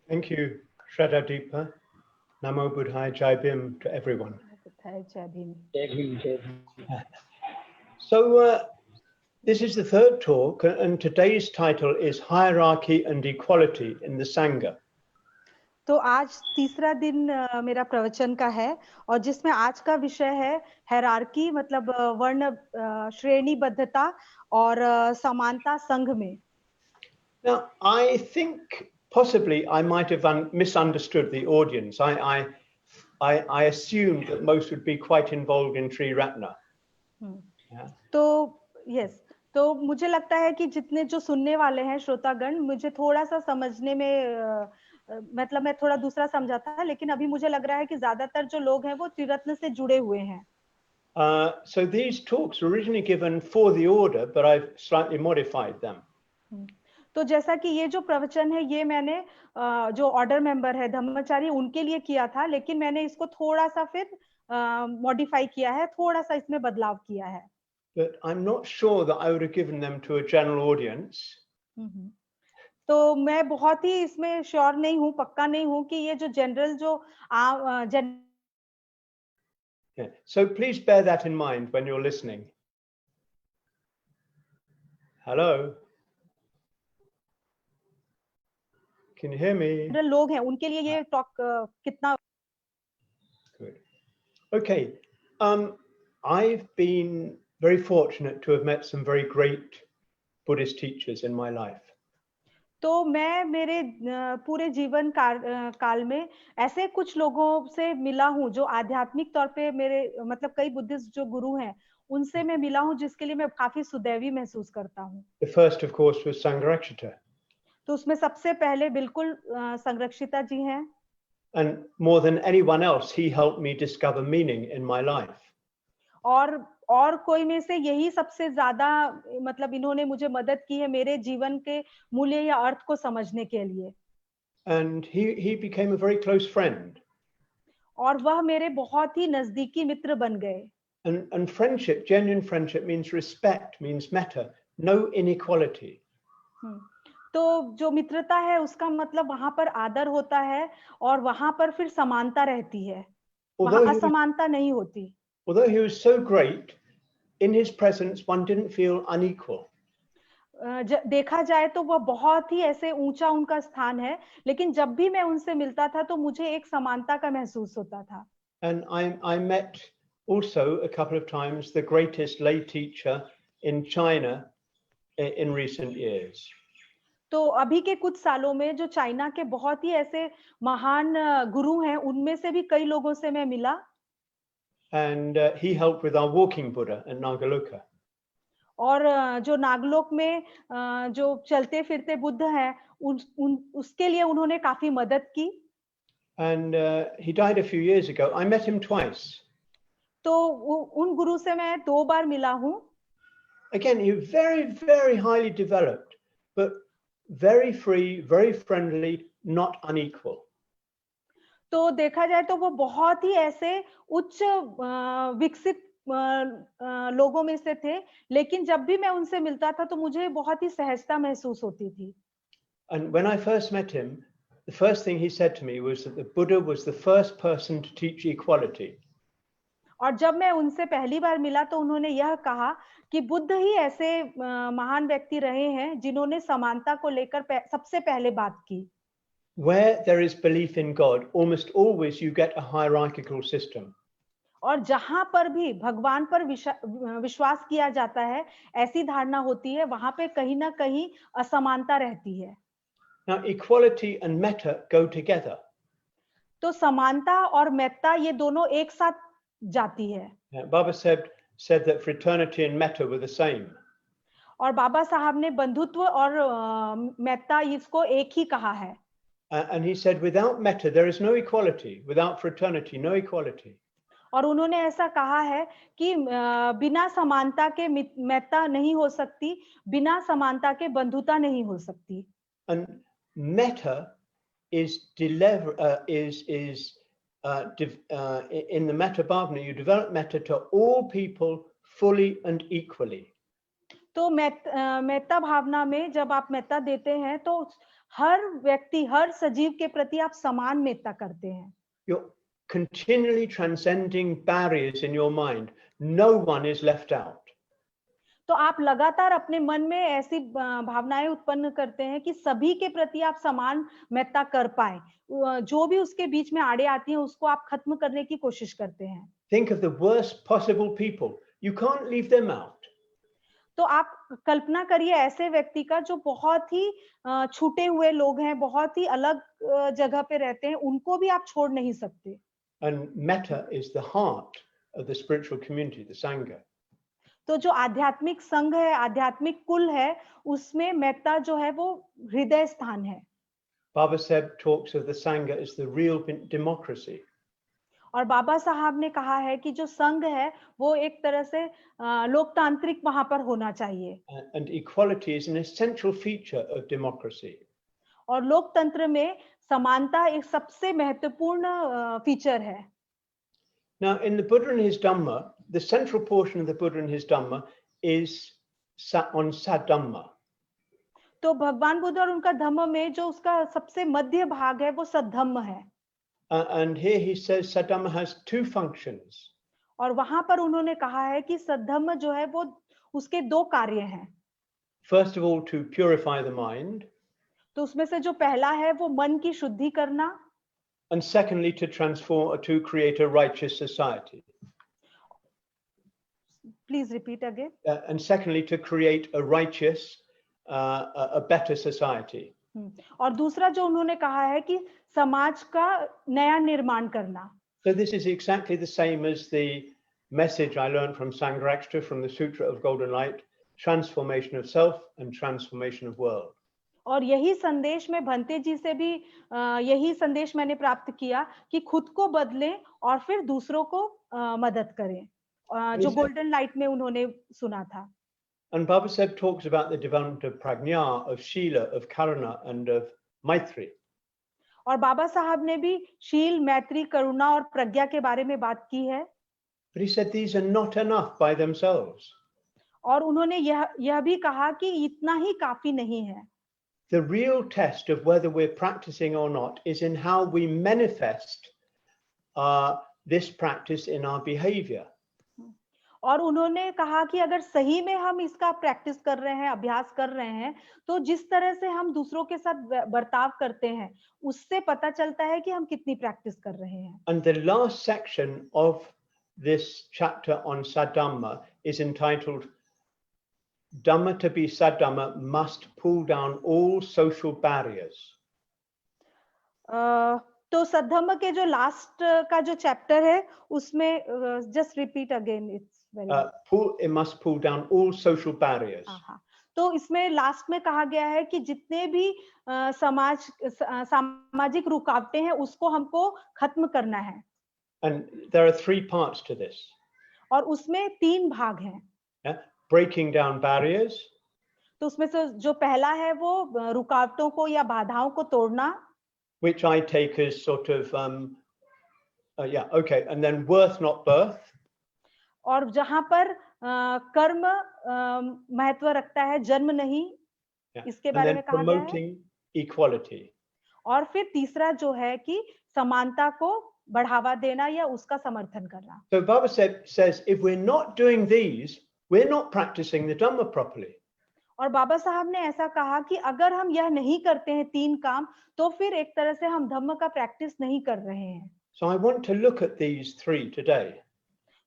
Thank you, Shraddha Deepa. Namo Buddhaya, Jai Bhim to everyone. So this is the third talk, and today's title is Hierarchy and Equality in the Sangha. तो आज तीसरा दिन मेरा प्रवचन का है और जिसमें आज का विषय है हायरार्की मतलब वर्ण श्रेणीबद्धता और समानता संघ में. Now, I think possibly I might have misunderstood the audience. I assumed that most would be quite involved in Triratna. तो yes, तो मुझे लगता है कि जितने जो सुनने वाले हैं श्रोतागण, मुझे थोड़ा सा समझने में मतलब मैं थोड़ा दूसरा समझा था, लेकिन अभी मुझे लग रहा है कि ज्यादातर जो लोग हैं वो त्रिरत्न से जुड़े हुए हैं. So these talks were originally given for the order, but I've slightly modified them. तो जैसा कि ये जो प्रवचन है ये मैंने जो ऑर्डर मेंबर है धम्मचारी उनके लिए किया था, लेकिन मैंने इसको थोड़ा सा फिर मॉडिफाई किया है, थोड़ा सा इसमें बदलाव किया है. But I'm not sure that I would have given them to a general audience. तो मैं बहुत ही इसमें श्योर नहीं हूँ, पक्का नहीं हूँ कि ये जो जनरल जो So please bear that in mind when you're listening. Hello? Can you hear me? लोग हैं उनके लिए ये टॉक कितना. Good. Okay. I've been very fortunate to have met some very great Buddhist teachers in my life. तो मैं मेरे पूरे जीवन काल में ऐसे कुछ लोगों से मिला हूँ जो आध्यात्मिक तौर पे मेरे मतलब कई बुद्धिस्ट जो गुरु हैं उनसे मैं मिला हूँ, जिसके लिए मैं काफी सुदैवी महसूस करता हूँ. The first, of course, was Sangharakshita. तो उसमें सबसे पहले बिल्कुल संरक्षिता जी हैं. And more than anyone else, he helped me discover meaning in my life. और कोई में से यही सबसे ज्यादा मतलब इन्होंने मुझे मदद की है मेरे जीवन के मूल्य या अर्थ को समझने के लिए. And he became a very close friend. और वह मेरे बहुत ही नजदीकी मित्र बन गए. And friendship, genuine friendship, means respect, means metta, no inequality. तो जो मित्रता है उसका मतलब वहां पर आदर होता है और वहां पर फिर समानता रहती है, वहां असमानता नहीं होती. Although he was so great, in his presence one didn't feel unequal. देखा जाए तो वह बहुत ही ऐसे ऊंचा उनका स्थान है, लेकिन जब भी मैं उनसे मिलता था तो मुझे एक समानता का महसूस होता था. And I met also a couple of times the greatest lay teacher in China in recent years. तो अभी के कुछ सालों में जो चाइना के बहुत ही ऐसे महान गुरु हैं उनमें से भी कई लोगों से मैं मिला. And he helped with our walking Buddha at Nagaloka. और जो नागलोक में जो चलते फिरते बुद्ध हैं उसके लिए उन्होंने काफी मदद की. And he died a few years ago. I met him twice. तो उन गुरु से मैं 2 बार मिला हूँ. Again, he was very, very highly developed, but very free, very friendly, not unequal. तो देखा जाए तो वो बहुत ही ऐसे उच्च विकसित लोगों में से थे, लेकिन जब भी मैं उनसे मिलता था तो मुझे बहुत ही सहजता महसूस होती थी. And when I first met him, the first thing he said to me was that the Buddha was the first person to teach equality. और जब मैं उनसे पहली बार मिला तो उन्होंने यह कहा कि बुद्ध ही ऐसे महान व्यक्ति रहे हैं जिन्होंने समानता को लेकर सबसे पहले बात की. Where there is belief in God, almost always you get a hierarchical system. और जहां पर भी भगवान पर विश्वास किया जाता है, ऐसी धारणा होती है, वहां पे कहीं ना कहीं असमानता रहती है. Now, equality and metta go together. तो समानता और मैत्ता ये दोनों एक साथ जाती है. Baba said that fraternity and metta were the same. और बाबा साहब ने बंधुत्व और मैत्ता इसको एक ही कहा है. And he said, without metta, there is no equality. Without fraternity, no equality. और उन्होंने ऐसा कहा है कि बिना समानता के मैत्ता नहीं हो सकती, बिना समानता के बंधुता नहीं हो सकती. And metta is in the metta bhavana, you develop metta to all people fully and equally. तो मेत्ता भावना में जब आप मेत्ता देते हैं तो हर व्यक्ति, हर सजीव के प्रति आप समान मेत्ता करते हैं। You're continually transcending barriers in your mind. No one is left out. तो आप लगातार अपने मन में ऐसी भावनाएं उत्पन्न करते हैं कि सभी के प्रति आप समान मेत्ता कर पाए। जो भी उसके बीच में आड़े आती हैं उसको आप खत्म करने की कोशिश करते हैं। Think of the worst possible people. You can't leave them out. तो आप कल्पना करिए ऐसे व्यक्ति का जो बहुत ही छूटे हुए लोग हैं, बहुत ही अलग जगह पे रहते हैं, उनको भी आप छोड़ नहीं सकते। And metta is the heart of the spiritual community, the sangha. तो जो आध्यात्मिक संघ है, आध्यात्मिक कुल है, उसमें मेत्ता जो है वो हृदय स्थान है। Baba Sahib talks of the sangha as the real democracy. और बाबा साहब ने कहा है कि जो संघ है वो एक तरह से लोकतांत्रिक वहां पर होना चाहिए। And equality is an essential feature of democracy. और लोकतंत्र में समानता एक सबसे महत्वपूर्ण फीचर है। Now, in the Buddha and his Dhamma, the central portion of the Buddha and his Dhamma is on Saddhamma. तो भगवान बुद्ध और उनका धम्म में जो उसका सबसे मध्य भाग है वो सद्धम्म है। And here he says Saddhamma has two functions. और वहां पर उन्होंने कहा है कि सद्धम्म जो है वो उसके दो कार्य हैं। First of all, to purify the mind. तो उसमें से जो पहला है वो मन की शुद्धि करना। And secondly, to transform or to create a righteous society. Please repeat again. And secondly, to create a righteous, a better society. और दूसरा जो उन्होंने कहा है कि समाज का नया निर्माण करना। So this is exactly the same as the message I learned from Sangharakshita from the Sutra of Golden Light, transformation of self and transformation of world. और यही संदेश में भंते जी से भी यही संदेश मैंने प्राप्त किया कि खुद को बदलें और फिर दूसरों को मदद करें। जो गोल्डन लाइट में उन्होंने सुना था। And Baba Sahib talks about the development of prajna, of shila, of karuna, and of maitri. और बाबा साहब ने भी शील, मैत्री, करुणा और प्रज्ञा के बारे में बात की है। But he said these are not enough by themselves. और उन्होंने यह भी कहा कि इतना ही काफी नहीं है। The real test of whether we're practicing or not is in how we manifest this practice in our behavior. और उन्होंने कहा कि अगर सही में हम इसका प्रैक्टिस कर रहे हैं, अभ्यास कर रहे हैं, तो जिस तरह से हम दूसरों के साथ बर्ताव करते हैं, उससे पता चलता है कि हम कितनी प्रैक्टिस कर रहे हैं। And the last section of this chapter on Saddhamma is entitled Dhamma to be Saddhamma must pull down all social barriers. तो सद्धम्म के जो लास्ट का जो चैप्टर है उसमें just repeat again it's It must pull down all social barriers. तो इसमें last में कहा गया है कि जितने भी सामाजिक रुकावटें हैं उसको हमको खत्म करना है। And there are three parts to this. और उसमें तीन भाग हैं। Breaking down barriers. तो उसमें से जो पहला है वो रुकावटों को या बाधाओं को तोड़ना। Which I take as sort of okay, and then worth not birth. और जहां पर कर्म महत्व रखता है, जन्म नहीं, इसके बारे में कहा गया है। Equality. और फिर तीसरा जो है कि समानता को बढ़ावा देना या उसका समर्थन करना। So Baba says if we're not doing these, we're not practicing the Dhamma properly. और बाबा साहब ने ऐसा कहा कि अगर हम यह नहीं करते हैं तीन काम, तो फिर एक तरह से हम धम्म का प्रैक्टिस नहीं कर रहे हैं। So I want to look at these three today.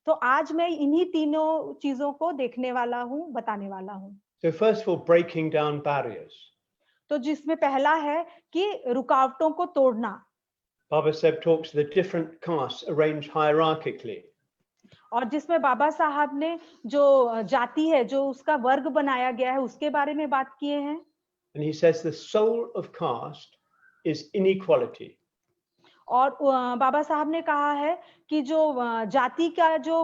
तो आज मैं इन्हीं तीनों चीजों को देखने वाला हूँ, बताने वाला हूँ। So first of all, breaking down barriers. तो जिसमें पहला है कि रुकावटों को तोड़ना। Baba Sahib talks the different castes arranged hierarchically. और जिसमें बाबा साहब ने जो जाति है, जो उसका वर्ग बनाया गया है, उसके बारे में बात किए हैं। And he says the soul of caste is inequality. और बाबा साहब ने कहा है कि जो जाति का जो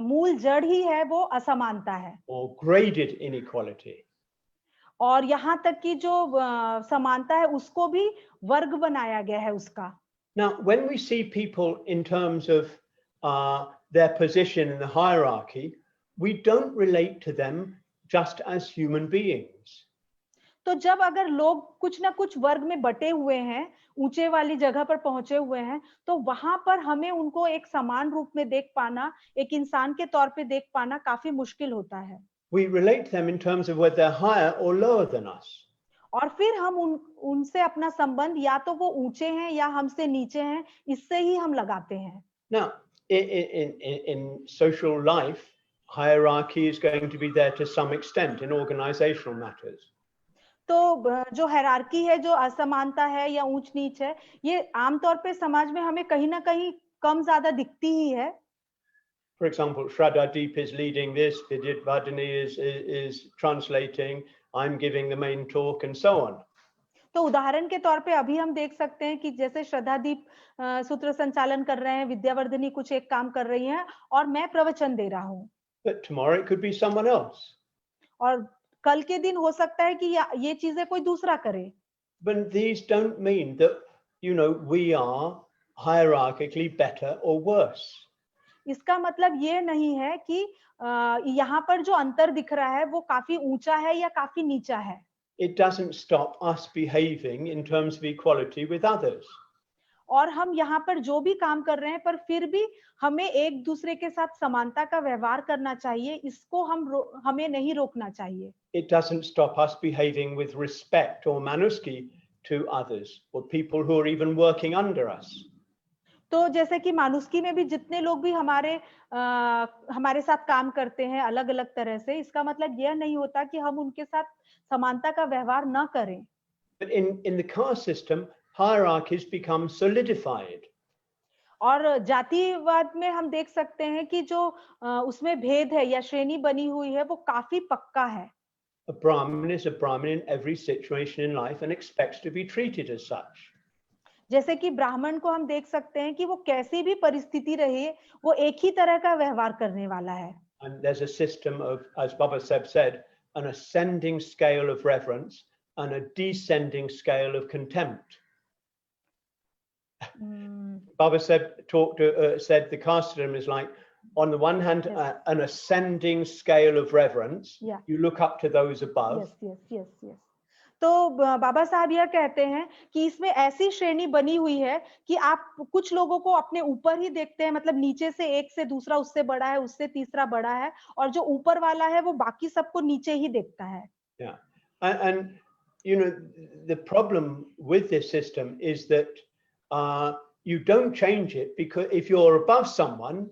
मूल जड़ ही है वो असमानता है। Or graded inequality. और यहाँ तक कि जो समानता है उसको भी वर्ग बनाया गया है उसका। Now, when we see people in terms of their position in the hierarchy, we don't relate to them just as human beings. तो जब अगर लोग कुछ ना कुछ वर्ग में बटे हुए हैं, ऊंचे वाली जगह पर पहुंचे हुए हैं, तो वहां पर हमें उनको एक समान रूप में देख पाना, एक इंसान के तौर पे देख पाना काफी मुश्किल होता है। We relate them in terms of whether they're higher or lower than us. और फिर हम उनसे अपना संबंध या तो वो ऊंचे हैं या हमसे नीचे हैं, इससे ही हम लगाते हैं। Now, in social life, hierarchy is going to be there to some extent in organizational matters. तो जो हायरार्की है, जो असमानता है या ऊंच नीच है, ये आमतौर पे समाज में हमें कहीं ना कहीं कम ज्यादा दिखती ही है। For example, Shraddha Deep is leading this, Vidit Vadani is translating, I'm giving the main talk, and so on. तो उदाहरण के तौर पे अभी हम देख सकते हैं कि जैसे श्रद्धादीप सूत्र संचालन कर रहे हैं, विद्यावर्धनी कुछ एक काम कर रही हैं और मैं प्रवचन दे रहा हूँ। But tomorrow it could be someone else. और कल के दिन हो सकता है कि ये चीजें कोई दूसरा करे। But these don't mean that, we are hierarchically better or worse. इसका मतलब ये नहीं है कि यहाँ पर जो अंतर दिख रहा है वो काफी ऊंचा है या काफी नीचा है। It doesn't stop us behaving in terms of equality with others. और हम यहाँ पर जो भी काम कर रहे हैं, पर फिर भी हमें एक दूसरे के साथ समानता का व्यवहार करना चाहिए, इसको हमें नहीं रोकना चाहिए। It doesn't stop us behaving with respect or manuski to others or people who are even working under us. तो जैसे कि मानुस्की में भी जितने लोग भी हमारे साथ काम करते हैं अलग अलग तरह से, इसका मतलब यह नहीं होता कि हम उनके साथ समानता का व्यवहार न करें। But in the caste system, hierarchies become solidified. और जातिवाद में हम देख सकते हैं कि जो उसमें भेद है या श्रेणी बनी हुई है वो काफी पक्का है। A Brahmin is a Brahmin in every situation in life and expects to be treated as such. जैसे कि ब्राह्मण को हम देख सकते हैं कि वो कैसी भी परिस्थिति रहे, वो एक ही तरह का व्यवहार करने वाला है। And there's a system of, as Baba Seb said, an ascending scale of reverence and a descending scale of contempt. Baba Seb said the caste system is like, on the one hand, Yes. An ascending scale of reverence. Yeah. You look up to those above. Yes. तो बाबा साहब यह कहते हैं कि इसमें ऐसी श्रेणी बनी हुई है कि आप कुछ लोगों को अपने ऊपर ही देखते हैं, मतलब नीचे से एक से दूसरा उससे बड़ा है, उससे तीसरा बड़ा है, और जो ऊपर वाला है वो बाकी सबको नीचे ही देखता है। Yeah. And the problem with this system is that you don't change it, because if you're above someone,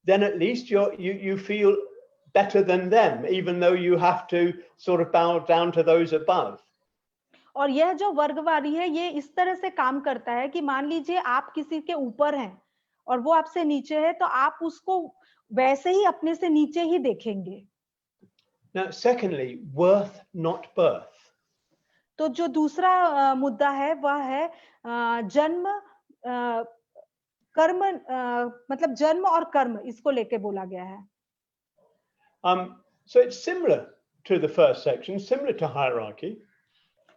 then at least you feel better than them, even though you have to sort of bow down to those above. और यह जो वर्गवारी है, ये इस तरह से काम करता है कि मान लीजिए आप किसी के ऊपर हैं और वो आपसे नीचे है, तो आप उसको वैसे ही अपने से नीचे ही देखेंगे। Now, secondly, worth not birth. तो जो दूसरा मुद्दा है वह है जन्म, कर्म, मतलब जन्म और कर्म, इसको लेके बोला गया है। So it's similar to the first section, similar to hierarchy.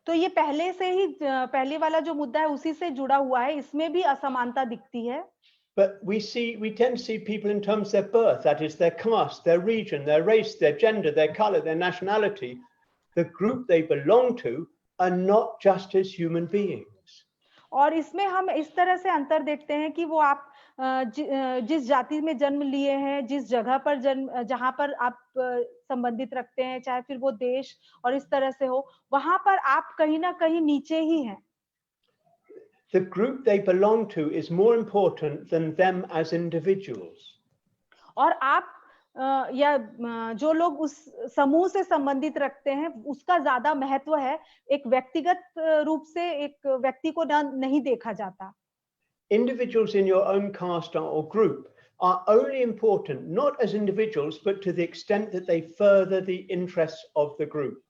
तो ये पहले से ही, पहले वाला जो मुद्दा है उसी से जुड़ा हुआ है, इसमें भी असमानता दिखती है। But we tend to see people in terms of their birth, that is their caste, their region, their race, their gender, their color, their nationality. The group they belong to are not just as human beings. और इसमें हम इस तरह से अंतर देखते हैं कि वो आप जिस जाति में जन्म लिए हैं, जिस जगह पर जहां पर आप संबंधित रखते हैं, चाहे फिर वो देश और इस तरह से हो, वहां पर आप कहीं ना कहीं नीचे ही हैं। The group they belong to is more important than them as individuals. और आप या जो लोग उस समूह से संबंधित रखते हैं, उसका ज्यादा महत्व है। एक व्यक्तिगत रूप से एक व्यक्ति को नहीं देखा जाता। Individuals in your own caste or group are only important not as individuals, but to the extent that they further the interests of the group.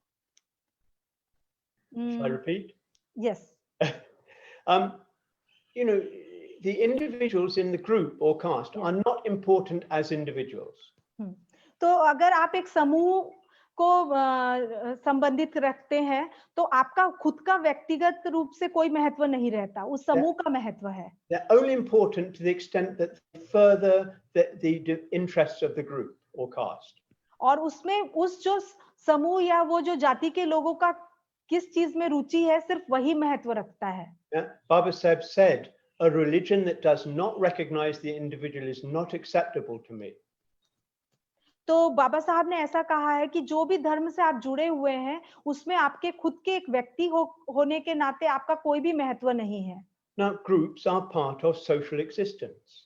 Shall I repeat? Yes. The individuals in the group or caste are not important as individuals. तो अगर आप एक समूह को संबंधित रखते हैं, तो आपका खुद का व्यक्तिगत रूप से कोई महत्व नहीं रहता, उस समूह का महत्व है। They're only important to the extent that they further the interests of the group or caste. और उसमें उस जो समूह या वो जो जाति के लोगों का किस चीज में रुचि है, सिर्फ वही महत्व रखता है। Yeah? Baba Sahib said, a religion that does not recognize the individual is not acceptable to me. तो बाबा साहब ने ऐसा कहा है कि जो भी धर्म से आप जुड़े हुए हैं, उसमें आपके खुद के एक व्यक्ति होने के नाते आपका कोई भी महत्व नहीं है। Now, groups are part of social existence.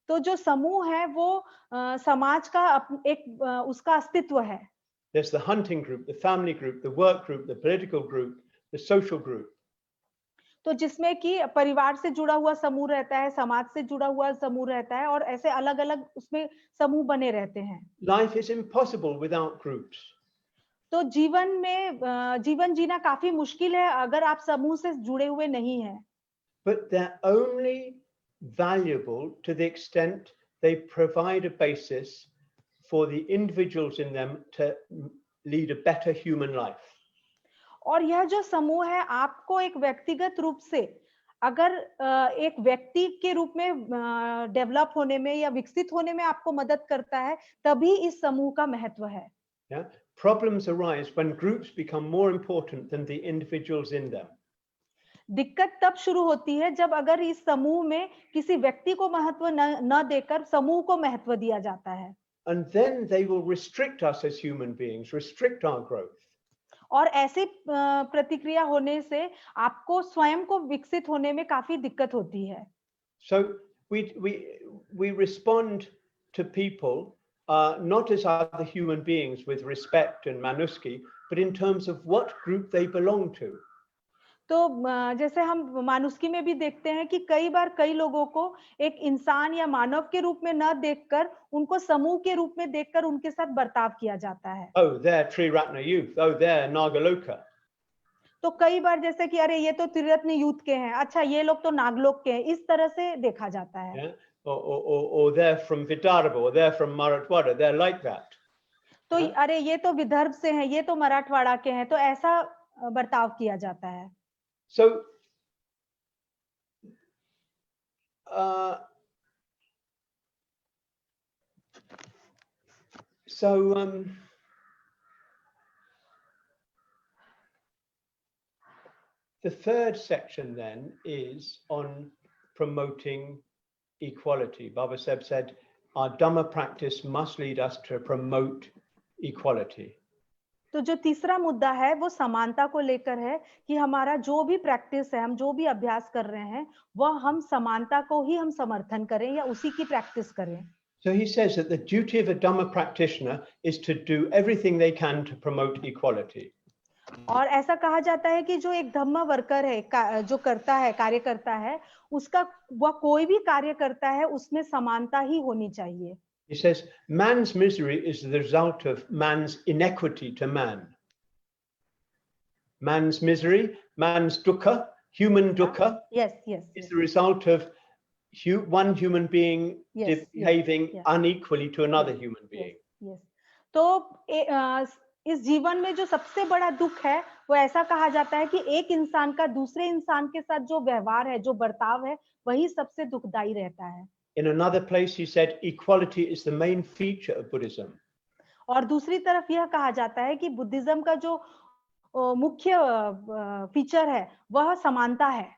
तो जो समूह है वो समाज का उसका अस्तित्व है। There's the hunting group, the family group, the work group, the political group, the social group. तो जिसमें कि परिवार से जुड़ा हुआ समूह रहता है, समाज से जुड़ा हुआ समूह रहता है और ऐसे अलग-अलग उसमें समूह बने रहते हैं। Life is impossible without groups. तो जीवन जीना काफी मुश्किल है अगर आप समूह से जुड़े हुए नहीं हैं। But they're only valuable to the extent they provide a basis for the individuals in them to lead a better human life. और यह जो समूह है आपको एक व्यक्तिगत रूप से अगर एक व्यक्ति के रूप में डेवलप होने में या विकसित होने में आपको मदद करता है, तभी इस समूह का महत्व है। Yeah? Problems arise when groups become more important than the individuals in them. दिक्कत तब शुरू होती है जब अगर इस समूह में किसी व्यक्ति को महत्व न देकर समूह को महत्व दिया जाता है। And then they will restrict us as human beings, restrict our growth. और ऐसी प्रतिक्रिया होने से आपको स्वयं को विकसित होने में काफी दिक्कत होती है। So we respond to people not as other human beings with respect and manuski, but in terms of what group they belong to. तो जैसे हम मानुस्की में भी देखते हैं कि कई बार कई लोगों को एक इंसान या मानव के रूप में न देखकर उनको समूह के रूप में देखकर उनके साथ बर्ताव किया जाता है। Oh, they're Triratna youth. Oh, they're Nagaloka. तो कई बार जैसे कि अरे ये तो त्रिरत्न यूथ के हैं, अच्छा ये लोग तो नागलोक के हैं, इस तरह से देखा जाता है। Yeah? Or they're from Vidarbha, or they're from Marathwada. They're like that. तो Yeah? अरे ये तो विदर्भ से हैं, ये तो मराठवाड़ा के हैं, तो ऐसा बर्ताव किया जाता है। So, the third section then is on promoting equality. Baba Sahib said, our Dhamma practice must lead us to promote equality. तो जो तीसरा मुद्दा है वो समानता को लेकर है कि हमारा जो भी प्रैक्टिस है, हम जो भी अभ्यास कर रहे हैं, वह हम समानता को ही हम समर्थन करें या उसी की प्रैक्टिस करें। So he says that the duty of a Dhamma practitioner is to do everything they can to promote equality. और ऐसा कहा जाता है कि जो एक धम्म वर्कर है, जो करता है, कार्य करता है, उसका वह कोई भी कार्य करता है उसमें समानता ही होनी चाहिए। He says, man's misery is the result of man's inequity to man. Man's misery, man's dukkha, human dukkha, yes, is the result of one human being behaving unequally to another human being. Yes. तो इस जीवन में जो सबसे बड़ा दुख है, वो ऐसा कहा जाता है कि एक इंसान का दूसरे इंसान के साथ जो व्यवहार है, जो बर्ताव है, वही सबसे दुखदाई रहता है। In another place, he said, equality is the main feature of Buddhism. और दूसरी तरफ यह कहा जाता है कि बुद्धिज्म का जो मुख्य फीचर है, वह समानता है।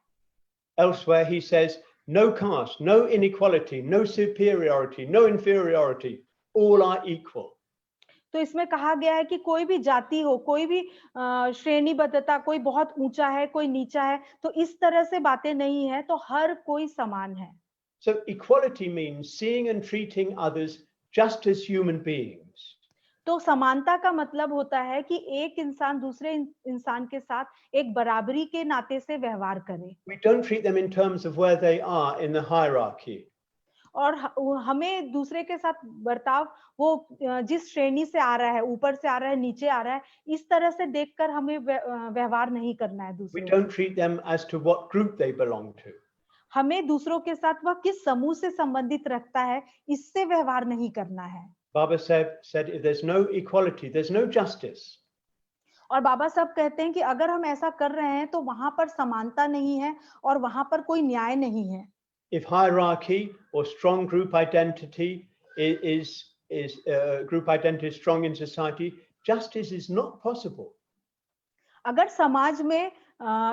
Elsewhere, he says, no caste, no inequality, no superiority, no inferiority, all are equal. तो इसमें कहा गया है कि कोई भी जाति हो, कोई भी श्रेणीबद्धता, कोई बहुत ऊंचा है, कोई नीचा है, तो इस तरह से बातें नहीं है, तो हर कोई समान है। So equality means seeing and treating others just as human beings. तो समानता का मतलब होता है कि एक इंसान दूसरे इंसान के साथ एक बराबरी के नाते से व्यवहार करे। We don't treat them in terms of where they are in the hierarchy. और हमें दूसरे के साथ बर्ताव वो जिस श्रेणी से आ रहा है, ऊपर से आ रहा है, नीचे आ रहा है, इस तरह से देखकर हमें व्यवहार नहीं करना है दूसरों। We don't treat them as to what group they belong to. हमें दूसरों के साथ वह किस समूह से संबंधित रखता है, इससे व्यवहार नहीं करना है। Baba said, if there's no equality, there's no justice. और बाबा साहब कहते हैं कि अगर हम ऐसा कर रहे हैं तो वहां पर समानता नहीं है और वहां पर कोई न्याय नहीं है। If hierarchy or strong group identity is strong in society, justice is not possible. अगर समाज में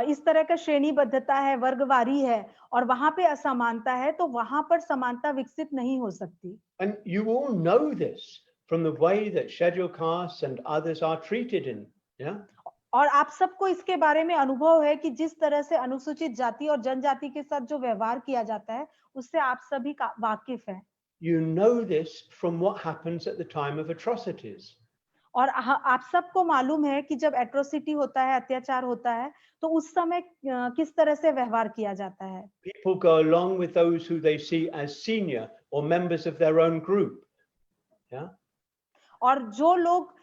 इस तरह का श्रेणीबद्धता है, वर्गवारी है और वहां पे असमानता है, तो वहां पर समानता विकसित नहीं हो सकती। And you all know this from the way that scheduled castes and others are treated in, yeah? और आप सबको इसके बारे में अनुभव है कि जिस तरह से अनुसूचित जाति और जनजाति के साथ जो व्यवहार किया जाता है, उससे आप सभी वाकिफ हैं। You know this from what happens at the time of atrocities. और आप सबको मालूम है कि जब एट्रोसिटी होता है, अत्याचार होता है, तो उस समय किस तरह से व्यवहार किया जाता है। People go along with those who they see as senior or members of their own group. Yeah? और जो लोग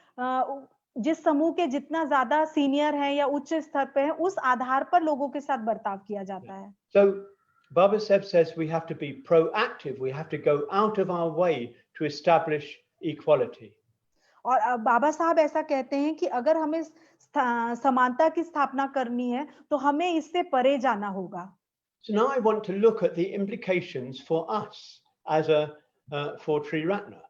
जिस समूह के जितना ज्यादा सीनियर हैं या उच्च स्तर पे हैं, उस आधार पर लोगों के साथ बर्ताव किया जाता है। So Baba Saheb says we have to be proactive. We have to go out of our way to establish equality. और बाबा साहब ऐसा कहते हैं कि अगर हमें समानता की स्थापना करनी है, तो हमें इससे परे जाना होगा। So now I want to look at the implications for us as for Triratna.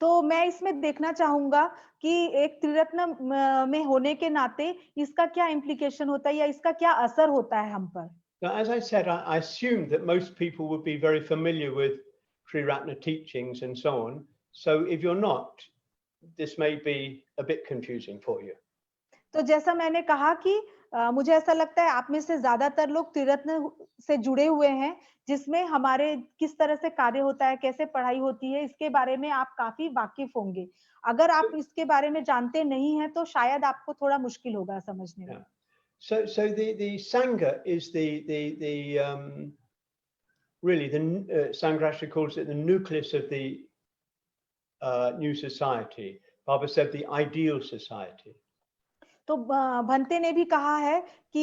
तो मैं इसमें देखना चाहूंगा कि एक त्रिरत्न में होने के नाते इसका क्या इम्प्लीकेशन होता है या इसका क्या असर होता है हम पर। Now, as I said, I assumed that most people would be very familiar with Triratna teachings and so on. So if you're not, this may be a bit confusing for you. तो जैसा मैंने कहा कि मुझे ऐसा लगता है आप में से ज्यादातर लोग त्रिरत्न से जुड़े हुए हैं, जिसमें हमारे किस तरह से कार्य होता है, कैसे पढ़ाई होती है, इसके बारे में आप काफी वाकिफ होंगे। अगर आप इसके बारे में जानते नहीं हैं, तो शायद आपको थोड़ा मुश्किल होगा समझने में। So the Sangha is really the Sangha actually calls it the nucleus of the new society. Baba said the ideal society. तो भंते ने भी कहा है कि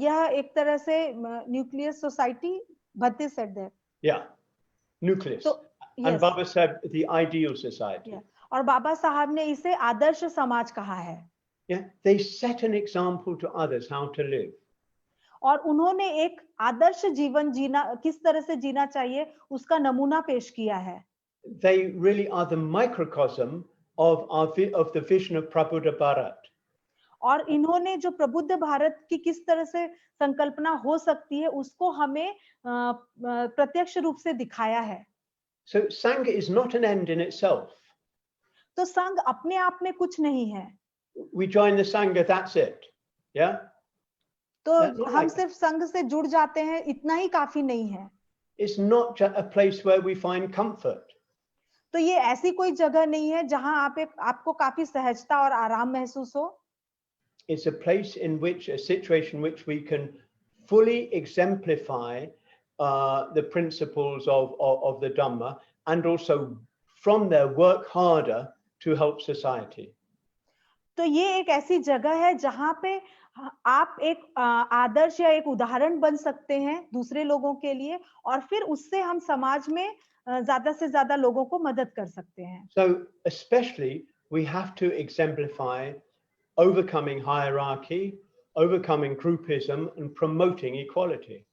यह एक तरह से nucleus society, Bhante said that. Yeah, nucleus. तो, yes. And Baba said the ideal society. Yeah. और बाबा साहब ने इसे आदर्श समाज कहा है। Yeah, they set an example to others how to live. और उन्होंने एक आदर्श जीवन जीना, किस तरह से जीना चाहिए, उसका नमूना पेश किया है। They really are the microcosm of the vision of Prabhupada Bharat. और इन्होंने जो प्रबुद्ध भारत की किस तरह से संकल्पना हो सकती है, उसको हमें प्रत्यक्ष रूप से दिखाया है। So Sangha is not an end in itself. तो संघ अपने आप में कुछ नहीं है। We join the Sangha, that's it. Yeah? तो हम सिर्फ संघ से जुड़ जाते हैं, इतना ही काफी नहीं है। It's not a place where we find comfort. तो ये ऐसी कोई जगह नहीं है जहां आपको काफी सहजता और आराम महसूस हो। It's a place in which, a situation in which we can fully exemplify the principles of the Dhamma, and also from there work harder to help society. तो ये एक ऐसी जगह है जहां पे आप एक आदर्श या एक उदाहरण बन सकते हैं दूसरे लोगों के लिए, और फिर उससे हम समाज में ज्यादा से ज्यादा लोगों को मदद कर सकते हैं। So especially we have to exemplify overcoming hierarchy, overcoming groupism, and promoting equality.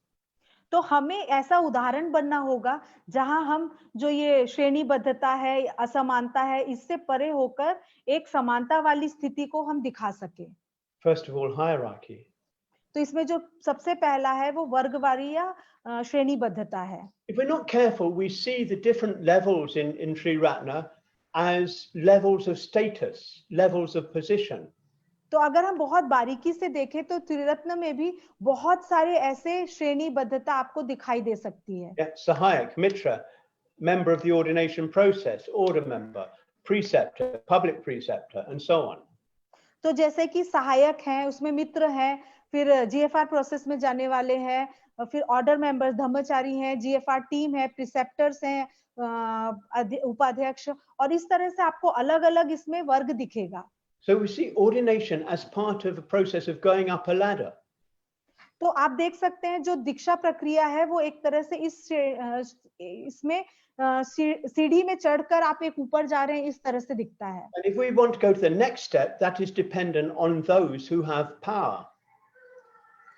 तो हमें ऐसा उदाहरण बनना होगा जहां हम जो ये श्रेणीबद्धता है, असमानता है, इससे परे होकर एक समानता वाली स्थिति को हम दिखा सके। First of all, hierarchy. तो इसमें जो सबसे पहला है वो वर्गवारी या श्रेणीबद्धता है। If we're not careful, we see the different levels in Triratna as levels of status, levels of position. तो अगर हम बहुत बारीकी से देखें तो त्रिरत्न में भी बहुत सारे ऐसे श्रेणीबद्धता आपको दिखाई दे सकती है। Yeah, Sahayak, Mitra, member of the ordination process, order member, preceptor, public preceptor, and so on. तो जैसे कि सहायक हैं, उसमें मित्र हैं, फिर जीएफआर प्रोसेस में जाने वाले हैं, फिर ऑर्डर मेंबर्स, धर्मचारी हैं, जीएफआर टीम है, प्रिसेप्टर्स हैं, उपाध्यक्ष, और इस तरह से आपको अलग-अलग इसमें वर्ग दिखेगा। So we see ordination as part of a process of going up a ladder. तो आप देख सकते हैं जो दीक्षा प्रक्रिया है वो एक तरह से इसमें सीढ़ी में चढ़कर आप एक ऊपर जा रहे हैं, इस तरह से दिखता है। And if we want to go to the next step, that is dependent on those who have power.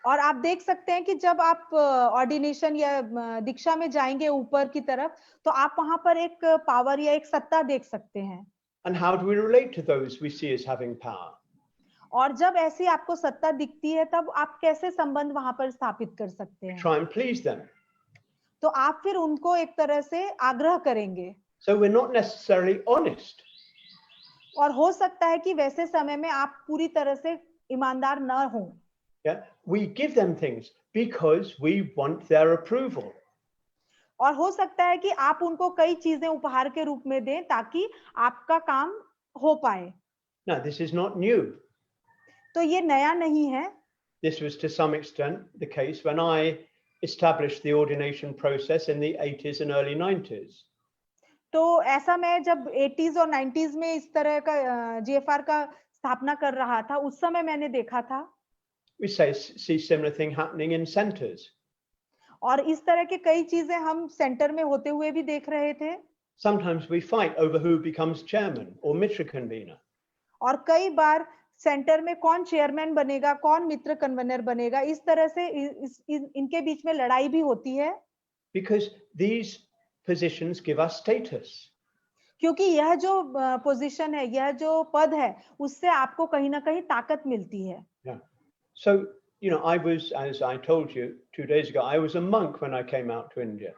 और आप देख सकते हैं कि जब आप ऑर्डिनेशन या दीक्षा में जाएंगे ऊपर की तरफ, तो आप वहां पर एक पावर या एक सत्ता देख सकते हैं। And how do we relate to those we see as having power? और जब ऐसी आपको सत्ता दिखती है तब आप कैसे संबंध वहां पर स्थापित कर सकते हैं? Try and please them. तो आप फिर उनको एक तरह से आग्रह करेंगे So we're not necessarily honest. और हो सकता है कि वैसे समय में आप पूरी तरह से ईमानदार न हो। Yeah, we give them things because we want their approval. और हो सकता है कि आप उनको कई चीजें उपहार के रूप में दें ताकि आपका काम हो पाए। Now, this is not new. तो ये नया नहीं है। This was to some extent the case when I established the ordination process in the 80s and early 90s. तो ऐसा मैं जब 80s और 90s में इस तरह का जीएफआर का स्थापना कर रहा था, उस समय मैंने देखा था। We see similar thing happening in centers. और इस तरह के कई चीजें हम सेंटर में होते हुए भी देख रहे थे। Sometimes we fight over who becomes chairman or mitra convener. और कई बार सेंटर में कौन चेयरमैन बनेगा, कौन मित्र कन्वेनर बनेगा, इस तरह से इनके बीच में लड़ाई भी होती है। Because these positions give us status. क्योंकि यह जो पोजीशन है, यह जो पद है, उससे आपको कहीं ना कहीं ताकत मिलती है। Yeah. So, you know, I was, as I told you 2 days ago, I was a monk when I came out to India.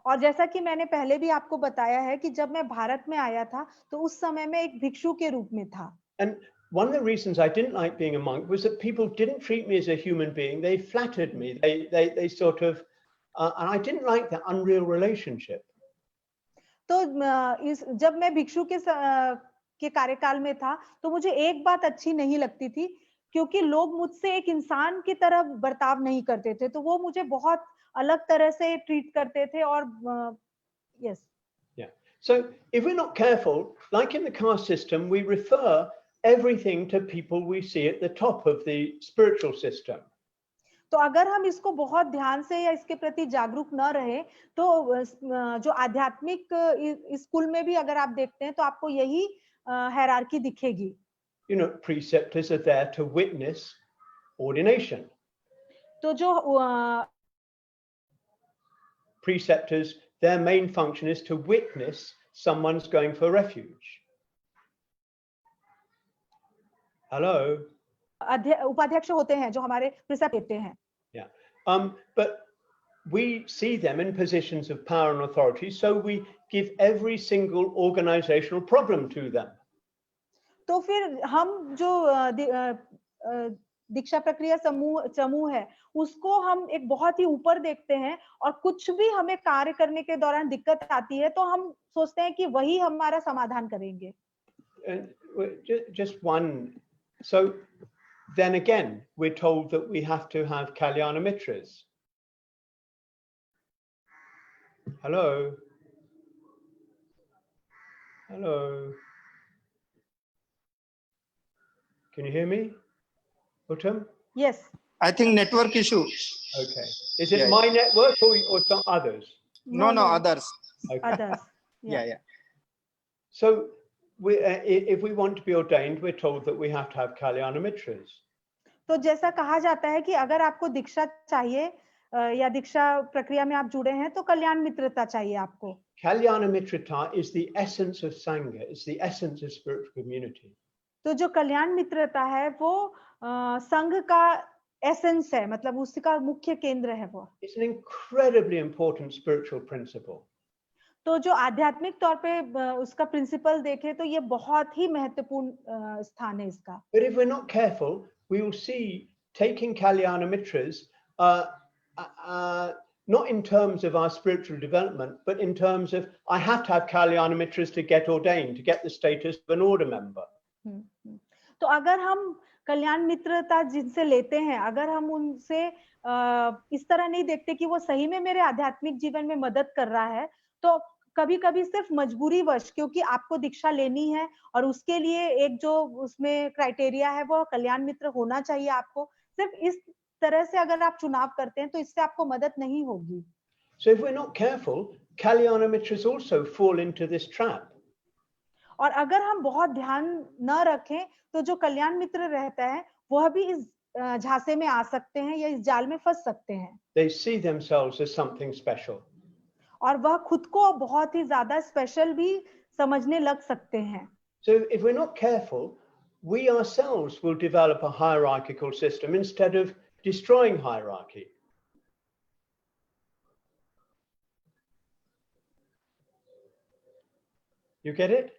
और जैसा कि मैंने पहले भी आपको बताया है कि जब मैं भारत में आया था, तो उस समय में एक भिक्षु के रूप में था। And one of the reasons I didn't like being a monk was that people didn't treat me as a human being. They flattered me. They sort of, and I didn't like that unreal relationship. तो जब मैं भिक्षु के कार्यकाल में था, तो मुझे एक बात अच्छी नहीं लगती थी, क्योंकि लोग मुझसे एक इंसान की तरह बर्ताव नहीं करते थे, तो वो मुझे बहुत अलग तरह से ट्रीट करते थे। और yes. Yeah. So if we're not careful, like in the caste system, we refer everything to people we see at the top of the spiritual system. तो अगर हम इसको बहुत ध्यान से या इसके प्रति जागरूक न रहे, तो जो आध्यात्मिक स्कूल में भी अगर आप देखते हैं, तो आपको यही हायरार्की दिखेगी। You know, preceptors are there to witness ordination. तो जो preceptors, their main function is to witness someone's going for refuge. Hello? उपाध्यक्ष होते हैं जो हमारे प्रिसेप्ट देते हैं। Yeah. But we see them in positions of power and authority, so we give every single organizational problem to them. तो फिर हम जो दीक्षा प्रक्रिया समूह है, उसको हम एक बहुत ही ऊपर देखते हैं, और कुछ भी हमें कार्य करने के दौरान दिक्कत आती है, तो हम सोचते हैं कि वही हमारा समाधान करेंगे। Just one. So then again, we're told that we have to have Kalyana Mitras. Hello? Hello? Can you hear me? Uttam? Yes. I think network issue. Okay. Is it Yeah, my network or some others? No, others. Okay. Others. Yeah. So if we want to be ordained, we're told that we have to have Kalyana Mitras. तो जैसा कहा जाता है कि अगर आपको दीक्षा चाहिए या दीक्षा प्रक्रिया में आप जुड़े हैं, तो कल्याण मित्रता चाहिए आपको। Kalyana Mitrata is the essence of Sangha. It's the essence of spiritual community. तो जो कल्याण मित्रता है, वो संघ का एसेंस है, मतलब उसका मुख्य केंद्र है वो। It's an incredibly important spiritual principle. तो जो आध्यात्मिक तौर पे उसका प्रिंसिपल देखें, तो ये बहुत ही महत्वपूर्ण स्थान है इसका। But if we're not careful, we will see taking Kalyana Mitras not in terms of our spiritual development, but in terms of I have to have Kalyana Mitras to get ordained, to get the status of an order member. तो अगर हम कल्याण मित्रता जिनसे लेते हैं, अगर हम उनसे इस तरह नहीं देखते कि वो सही में मेरे आध्यात्मिक जीवन में मदद कर रहा है, तो कभी-कभी सिर्फ मजबूरीवश, क्योंकि आपको दीक्षा लेनी है और उसके लिए एक जो उसमें क्राइटेरिया है, वो कल्याण मित्र होना चाहिए आपको, सिर्फ इस तरह से अगर आप चुनाव करते हैं, तो इससे आपको मदद नहीं होगी। So if we're not careful, Kalyana Mitras also fall into this trap. और अगर हम बहुत ध्यान न रखें, तो जो कल्याण मित्र रहता है, वह भी इस झांसे में आ सकते हैं या इस जाल में फंस सकते हैं। They see themselves as something special. और वह खुद को बहुत ही ज्यादा स्पेशल भी समझने लग सकते हैं। So if we're not careful, we ourselves will develop a hierarchical system instead of destroying hierarchy. You get it?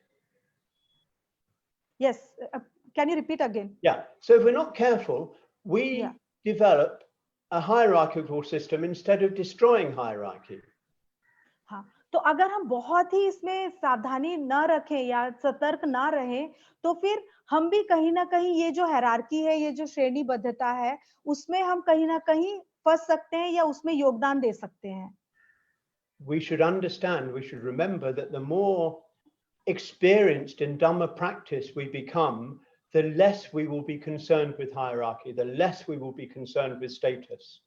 Yes, can you repeat again? Yeah. So if we're not careful, we Yeah. develop a hierarchical system instead of destroying hierarchy. हाँ, तो अगर हम बहुत ही इसमें सावधानी न रखें या सतर्क ना रहें, तो फिर हम भी कहीं ना कहीं ये जो हायरार्की है, ये जो श्रेणीबद्धता है, उसमें हम कहीं ना कहीं फंस सकते हैं या उसमें योगदान दे सकते हैं। We should understand, we should remember that the more experienced in Dhamma practice we become, the less we will be concerned with hierarchy, the less we will be concerned with status.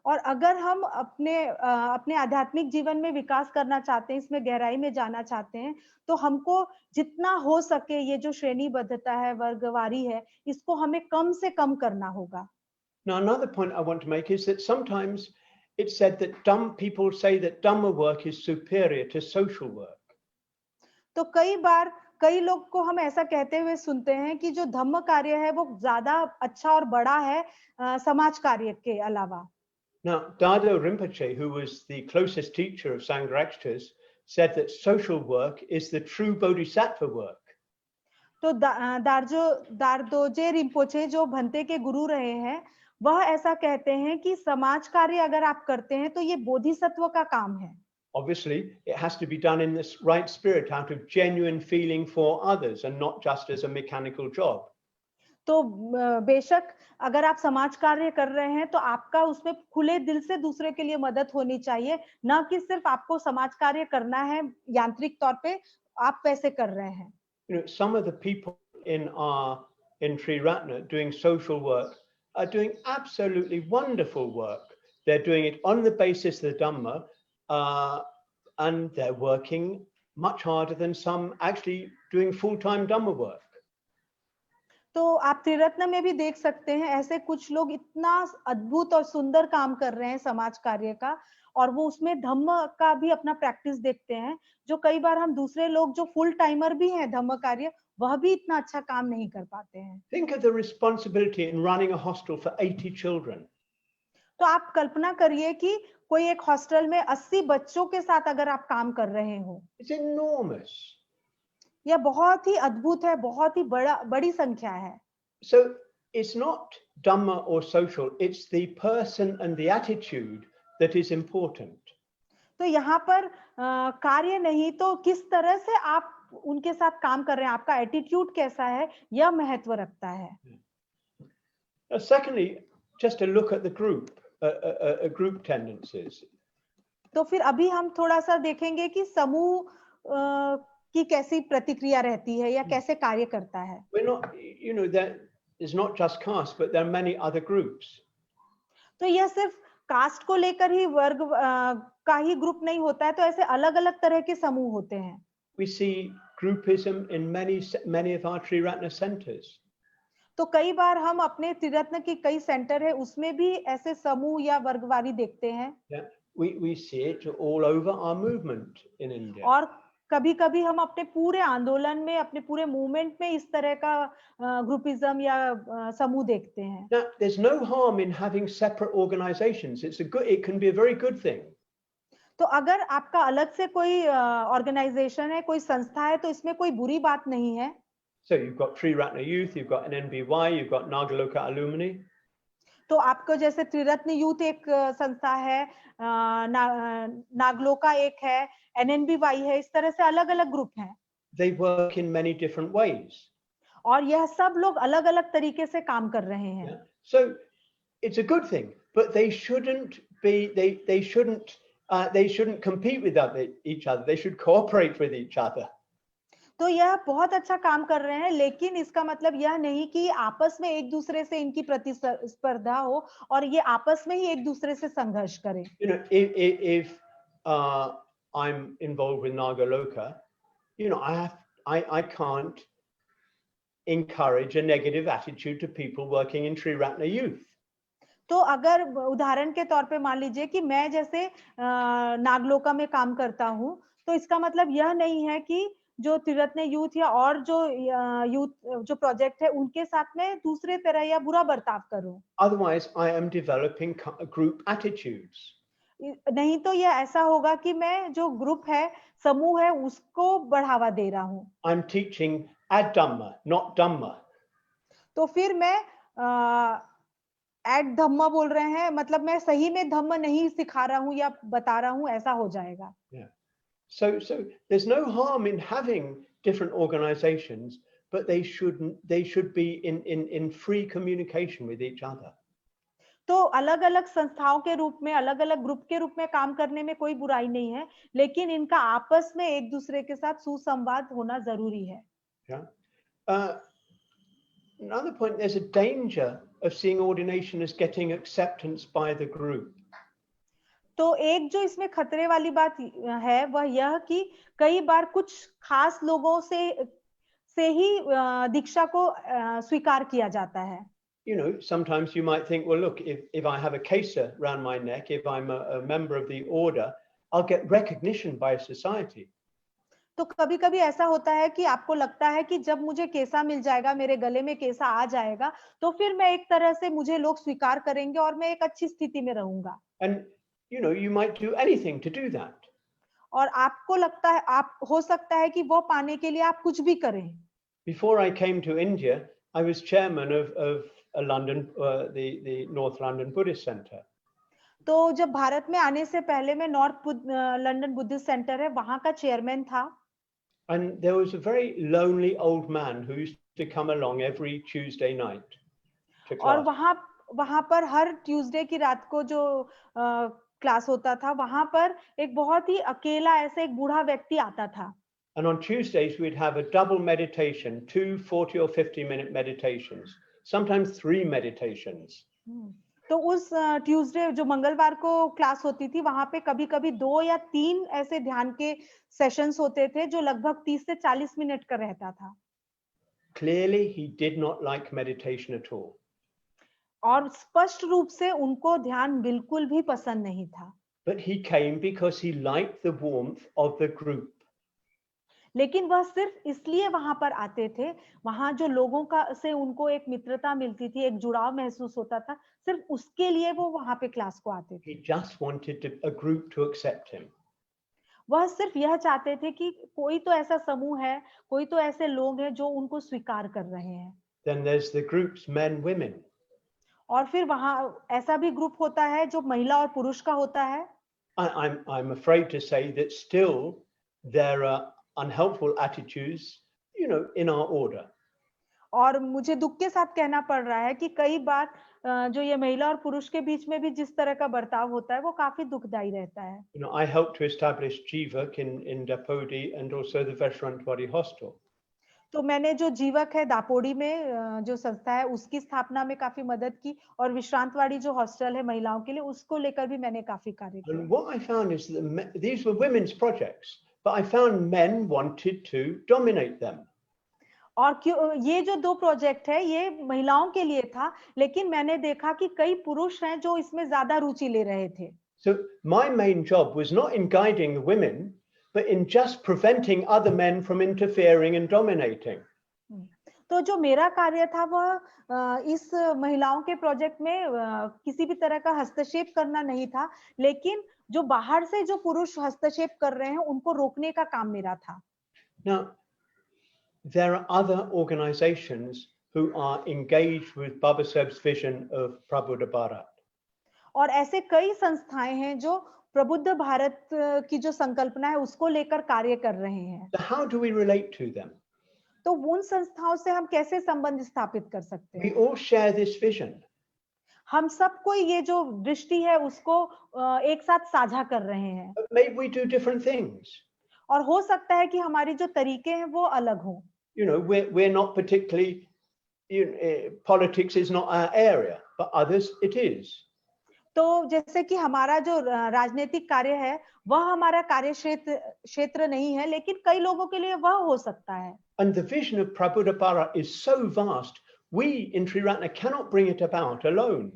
और अगर हम अपने आध्यात्मिक जीवन में विकास करना चाहते हैं, इसमें गहराई में जाना चाहते हैं, तो हमको जितना हो सके ये जो श्रेणीबद्धता है, वर्गवारी है, इसको हमें कम से कम करना होगा। Now, another point I want to make is that sometimes it's said that people say that Dhamma work is superior to social work. तो कई बार कई लोग को हम ऐसा कहते हुए सुनते हैं कि जो धम्म कार्य है वो ज्यादा अच्छा और बड़ा है समाज कार्य के अलावा। Now, Dada Rinpoche, who was the closest teacher of Sangharakshas, said that social work is the true bodhisattva work. तो दारदोजे रिम्पोचे जो भंते के गुरु रहे हैं, वह ऐसा कहते हैं कि समाज कार्य अगर आप करते हैं तो ये बोधिसत्व का काम है। Obviously, it has to be done in this right spirit, out of genuine feeling for others and not just as a mechanical job. तो बेशक अगर आप समाज कार्य कर रहे हैं तो आपका उसमें खुले दिल से दूसरे के लिए मदद होनी चाहिए, ना कि सिर्फ आपको समाज कार्य करना है यांत्रिक तौर पे आप वैसे कर रहे हैं। You know, some of the people in Sri Ratna doing social work are doing absolutely wonderful work. They're doing it on the basis of the Dhamma, and they're working much harder than some actually doing full-time Dhamma work. तो आप त्रिरत्न में भी देख सकते हैं, ऐसे कुछ लोग इतना अद्भुत और सुंदर काम कर रहे हैं समाज कार्य का, और वो उसमें धम्म का भी अपना प्रैक्टिस देखते हैं, जो कई बार हम दूसरे लोग जो फुल टाइमर भी हैं धम्म कार्य, वह भी इतना अच्छा काम नहीं कर पाते हैं। Think of the responsibility in running a hostel for 80 children. तो आप कल्पना करिए कि कोई एक हॉस्टल में 80 बच्चों के साथ अगर आप काम कर रहे हो, It's enormous. यह बहुत ही अद्भुत है, बहुत ही बड़ी संख्या है। So it's not Dhamma or social, it's the person and the attitude that is important. तो यहाँ पर कार्य नहीं, तो किस तरह से आप उनके साथ काम कर रहे हैं, आपका एटीट्यूड कैसा है, यह महत्व रखता है। Secondly, just a look at the group tendencies. तो फिर अभी हम थोड़ा सा देखेंगे कि समूह की कैसी प्रतिक्रिया रहती है या कैसे कार्य करता है। We're not, you know, there is not just caste, but there are many other groups. तो यह सिर्फ कास्ट को लेकर ही वर्ग का ही ग्रुप नहीं होता है, तो ऐसे अलग-अलग तरह के समूह होते हैं। We see groupism in many of our Triratna centers. तो कई बार हम अपने त्रिरत्न के कई सेंटर है, उसमें भी ऐसे समूह या वर्गवारी देखते हैं। Yeah, we see it all over our movement in India. और कभी-कभी हम अपने पूरे आंदोलन में, अपने पूरे मूवमेंट में इस तरह का ग्रुपिज्म या समूह देखते हैं। Now, there's no harm in having separate organizations. It can be a very good thing. तो अगर आपका अलग से कोई ऑर्गेनाइजेशन है, कोई संस्था है, तो इसमें कोई बुरी बात नहीं है। So you've got Triratna Youth, you've got an NBY, you've got Nagaloka Alumni. तो आपको जैसे त्रिरत्न यूथ एक संस्था है, नागलोका एक है, NNBY है, इस तरह से अलग-अलग ग्रुप हैं। They work in many different ways. और यह सब लोग अलग-अलग तरीके से काम कर रहे हैं। Yeah. So it's a good thing, but they shouldn't compete with each other. They should cooperate with each other. तो यह बहुत अच्छा काम कर रहे हैं, लेकिन इसका मतलब यह नहीं कि आपस में एक दूसरे से इनकी प्रतिस्पर्धा हो और ये आपस में ही एक दूसरे से संघर्ष करें। You know, if I'm involved with Nagaloka, you know, I can't encourage a negative attitude to people working in Triratna Youth. तो अगर उदाहरण के तौर पे मान लीजिए कि मैं जैसे नागलोका में काम करता हूँ, तो इसका मतलब यह नहीं है कि जो त्रिरत्न यूथ या और जो यूथ जो प्रोजेक्ट है उनके साथ में दूसरे तरह या बुरा बर्ताव करूं। Otherwise, I am developing group attitudes. नहीं तो ये ऐसा होगा कि मैं जो ग्रुप है, समूह है, उसको बढ़ावा दे रहा हूँ। I'm teaching ad Dhamma, not Dhamma. तो फिर मैं एड धम्मा बोल रहे हैं, मतलब मैं सही में धम्म नहीं सिखा रहा हूँ या बता रहा हूँ, ऐसा हो जाएगा। Yeah. So there's no harm in having different organizations, but they should be in free communication with each other. तो अलग-अलग संस्थाओं के रूप में, अलग-अलग ग्रुप के रूप में काम करने में कोई बुराई नहीं है, लेकिन इनका आपस में एक दूसरे के साथ सुसंवाद होना जरूरी है। Yeah. Another point, there's a danger of seeing ordination as getting acceptance by the group. तो एक जो इसमें खतरे वाली बात है वह यह कि कई बार कुछ खास लोगों से ही दीक्षा को स्वीकार किया जाता है। You know, sometimes you might think, well, look, if I have a kesa around my neck, if I'm a member of the order, I'll get recognition by society. तो कभी-कभी ऐसा होता है कि आपको लगता है कि जब मुझे केसा मिल जाएगा, मेरे गले में केसा आ जाएगा, तो फिर मैं एक तरह से मुझे लोग स्वीकार करेंगे और मैं एक अच्छी स्थिति में रहूंगा। And you know, you might do anything to do that. और आपको लगता है, आप हो सकता है कि वो पाने के लिए आप कुछ भी करें। Before I came to India, I was chairman of London, the North London Buddhist Centre. तो जब भारत में आने से पहले मैं नॉर्थ लंदन बुद्धिस्ट सेंटर है, वहां का चेयरमैन था। And there was a very lonely old man who used to come along every Tuesday night to class. और वहां पर हर ट्यूसडे की रात को जो क्लास होता था, वहां पर एक बहुत ही अकेला ऐसे एक बूढ़ा व्यक्ति आता था। And on Tuesdays, we'd have a double meditation, 2 40 or 50-minute meditations, sometimes 3 meditations. तो उस ट्यूसडे जो मंगलवार को क्लास होती थी, वहां पे कभी-कभी 2 या 3 ऐसे ध्यान के सेशंस होते थे जो लगभग 30 से 40 मिनट का रहता था। Clearly, he did not like meditation at all. और स्पष्ट रूप से उनको ध्यान बिल्कुल भी पसंद नहीं था। But he came because he liked the warmth of the group. लेकिन वह सिर्फ इसलिए वहां पर आते थे, वहां जो लोगों का से उनको एक मित्रता मिलती थी, एक जुड़ाव महसूस होता था, सिर्फ उसके लिए वो वहां पे क्लास को आते थे। He just wanted a group to accept him. वह सिर्फ यह चाहते थे कि कोई तो ऐसा समूह है, कोई तो ऐसे लोग हैं जो उनको स्वीकार कर रहे हैं। Then there's the groups, men, women. और फिर वहां ऐसा भी ग्रुप होता है जो महिला और पुरुष का होता है। I'm afraid to say that still there are unhelpful attitudes, you know, in our order. और मुझे दुख के साथ कहना पड़ रहा है कि कई बार जो ये महिला और पुरुष के बीच में भी जिस तरह का बर्ताव होता है, वो काफी दुखदाई रहता है। You know, I helped to establish Jivak in Dapodi and also the Veshrantwadi Hostel. तो मैंने जो जीवक है दापोड़ी में जो संस्था है उसकी स्थापना में काफी मदद की, और विश्रांतवाड़ी जो हॉस्टल है महिलाओं के लिए, उसको लेकर भी मैंने काफी कार्य किया। And what I found is that these were women's projects, but I found men wanted to dominate them. और क्यों ये जो 2 प्रोजेक्ट है ये महिलाओं के लिए था, लेकिन मैंने देखा कि कई पुरुष हैं जो इसमें ज्यादा रुचि ले रहे थे। So my main job was not in guiding the women, but in just preventing other men from interfering and dominating. तो जो मेरा कार्य था वह इस महिलाओं के प्रोजेक्ट में किसी भी तरह का हस्तक्षेप करना नहीं था, लेकिन जो बाहर से जो पुरुष हस्तक्षेप कर रहे हैं उनको रोकने का काम मेरा था। Now, there are other organizations who are engaged with Baba Saheb's vision of Prabhupada Bharat. और ऐसे कई संस्थाएं हैं जो प्रबुद्ध भारत की जो संकल्पना है उसको लेकर कार्य कर रहे हैं। So how do we relate to them? तो उन संस्थाओं से हम कैसे संबंध स्थापित कर सकते We हैं? all share this vision. हम सबको ये जो दृष्टि है उसको एक साथ साझा कर रहे हैं, But maybe we do different things. और हो सकता है कि हमारी जो तरीके हैं वो अलग हों। You know, we're not particularly, politics is not our area, but others it is. तो जैसे कि हमारा जो राजनीतिक कार्य है वह हमारा कार्य क्षेत्र नहीं है, लेकिन कई लोगों के लिए वह हो सकता है। And the vision of Prabhupada Bharat is so vast, we in Triratna cannot bring it about alone.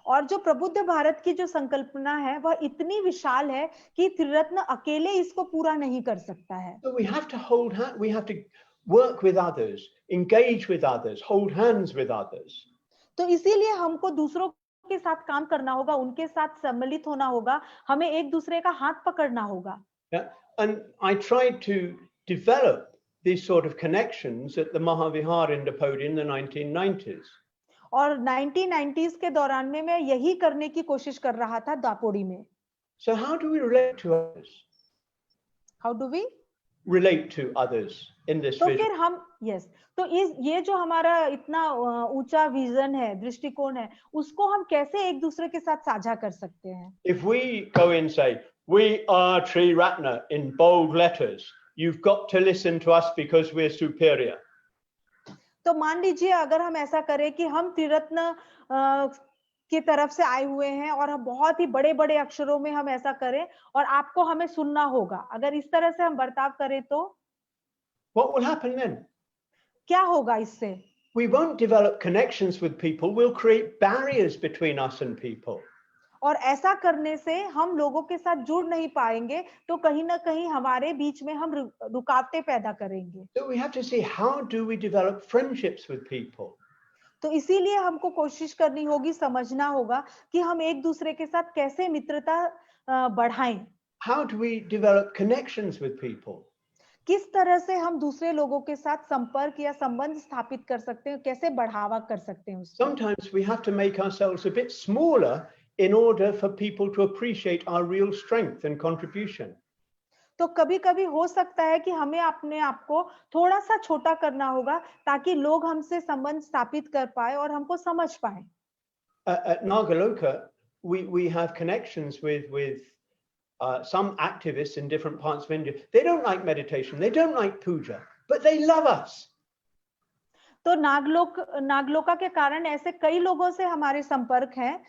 और जो प्रबुद्ध भारत की जो संकल्पना है वह इतनी विशाल है कि त्रिरत्न अकेले इसको पूरा नहीं कर सकता है। So we have to hold hand, we have to work with others, engage with others, hold hands with others. तो इसीलिए हमको दूसरों के साथ काम करना होगा, उनके साथ सम्मिलित होना होगा, हमें एक दूसरे का हाथ पकड़ना होगा। Yeah? And I tried to develop these sort of connections at the Mahavihar in Dapodi in the 1990s. और 1990s के दौरान में मैं यही करने की कोशिश कर रहा था दापोडी में। So how do we relate to others? How do we Relate to others in this तो vision? फिर हम तो ये जो हमारा इतना ऊंचा विजन है, दृष्टिकोण है, उसको हम कैसे एक दूसरे के साथ साझा कर सकते हैं? If we go in and say, we are Tri Ratna in bold letters, you've got to listen to us because we're superior. तो मान लीजिए अगर हम ऐसा करें कि हम त्रिरत्न की तरफ से आए हुए हैं और हम बहुत ही बड़े-बड़े अक्षरों में हम ऐसा करें और आपको हमें सुनना होगा। अगर इस तरह से हम बर्ताव करें तो What will happen then? क्या होगा इससे? We won't develop connections with people, we'll create barriers between us and people. और ऐसा करने से हम लोगों के साथ जुड़ नहीं पाएंगे, तो कहीं ना कहीं हमारे बीच में हम रुकावटें पैदा करेंगे। So we have to see, how do we develop friendships with people? तो इसीलिए हमको कोशिश करनी होगी, समझना होगा कि हम एक दूसरे के साथ कैसे मित्रता बढ़ाएं। How do we develop connections with people? किस तरह से हम दूसरे लोगों के साथ संपर्क या संबंध स्थापित कर सकते हैं, कैसे बढ़ावा कर सकते हैं उसको? Sometimes we have to make ourselves a bit smaller in order for people to appreciate our real strength and contribution. तो कभी-कभी हो सकता है कि हमें अपने आप को थोड़ा सा छोटा करना होगा ताकि लोग हमसे संबंध स्थापित कर पाए और हमको समझ पाए। At Nagaloka, we have connections with some activists in different parts of India. They don't like meditation, they don't like puja, but they love us. तो नागलोका के कारण ऐसे कई लोगों से हमारे संपर्क हैं,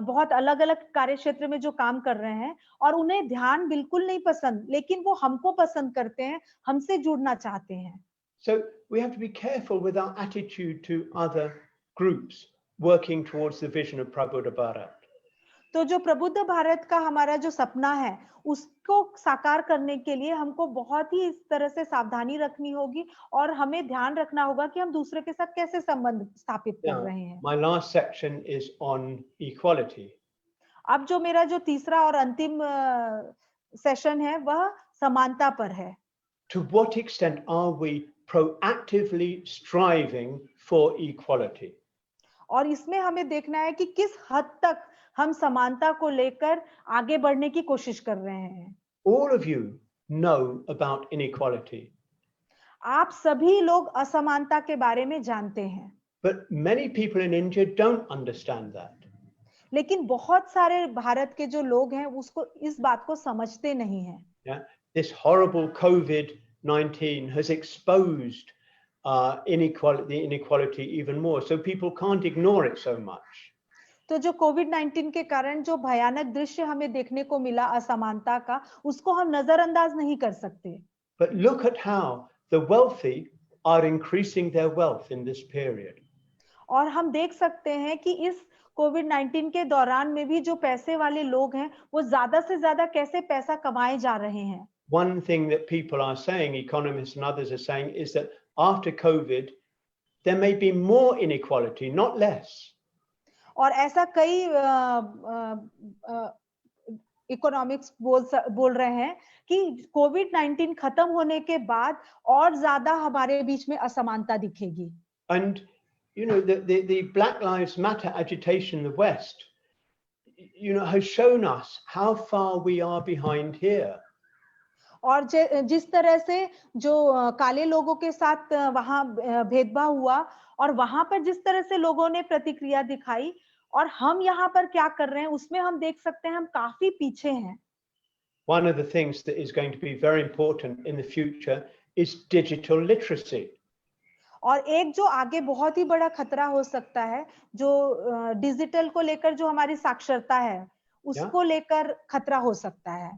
बहुत अलग-अलग कार्य क्षेत्र में जो काम कर रहे हैं और उन्हें ध्यान बिल्कुल नहीं पसंद, लेकिन वो हमको पसंद करते हैं, हमसे जुड़ना चाहते हैं। So we have to be careful with our attitude to other groups working towards the vision of Prabuddha Bharat. तो जो प्रबुद्ध भारत का हमारा जो सपना है, उसको साकार करने के लिए हमको बहुत ही इस तरह से सावधानी रखनी होगी और हमें ध्यान रखना होगा कि हम दूसरे के साथ कैसे संबंध स्थापित कर रहे हैं। My last section is on equality. अब जो मेरा जो तीसरा और अंतिम सेशन है, वह समानता पर है। To what extent are we proactively striving for equality? और इसमें हमें देखना है कि किस हद तक हम समानता को लेकर आगे बढ़ने की कोशिश कर रहे हैं। All of you know about inequality. आप सभी लोग असमानता के बारे में जानते हैं। But many people in India don't understand that. लेकिन बहुत सारे भारत के जो लोग हैं उसको इस बात को समझते नहीं हैं। Yeah, this horrible COVID-19 has exposed inequality even more, so people can't ignore it so much. तो जो कोविड-19 के कारण जो भयानक दृश्य हमें देखने को मिला असमानता का, उसको हम नजरअंदाज नहीं कर सकते। But look at how the wealthy are increasing their wealth in this period. और हम देख सकते हैं कि इस कोविड-19 के दौरान में भी जो पैसे वाले लोग हैं, वो ज्यादा से ज्यादा कैसे पैसा कमाए जा रहे हैं। One thing that people are saying, economists and others are saying, is that after COVID, there may be more inequality, not less. और ऐसा कई इकोनॉमिक्स बोल रहे हैं कि कोविड-19 खत्म होने के बाद और ज्यादा हमारे बीच में असमानता दिखेगी। And you know, the Black Lives Matter agitation in the West, you know, has shown us how far we are behind here. और जिस तरह से जो काले लोगों के साथ वहां भेदभाव हुआ और वहां पर जिस तरह से लोगों ने प्रतिक्रिया दिखाई और हम यहाँ पर क्या कर रहे हैं, उसमें हम देख सकते हैं हम काफी पीछे हैं। One of the things that is going to be very important in the future is digital literacy. और एक जो आगे बहुत ही बड़ा खतरा हो सकता है, जो डिजिटल को लेकर जो हमारी साक्षरता है, उसको लेकर खतरा हो सकता है।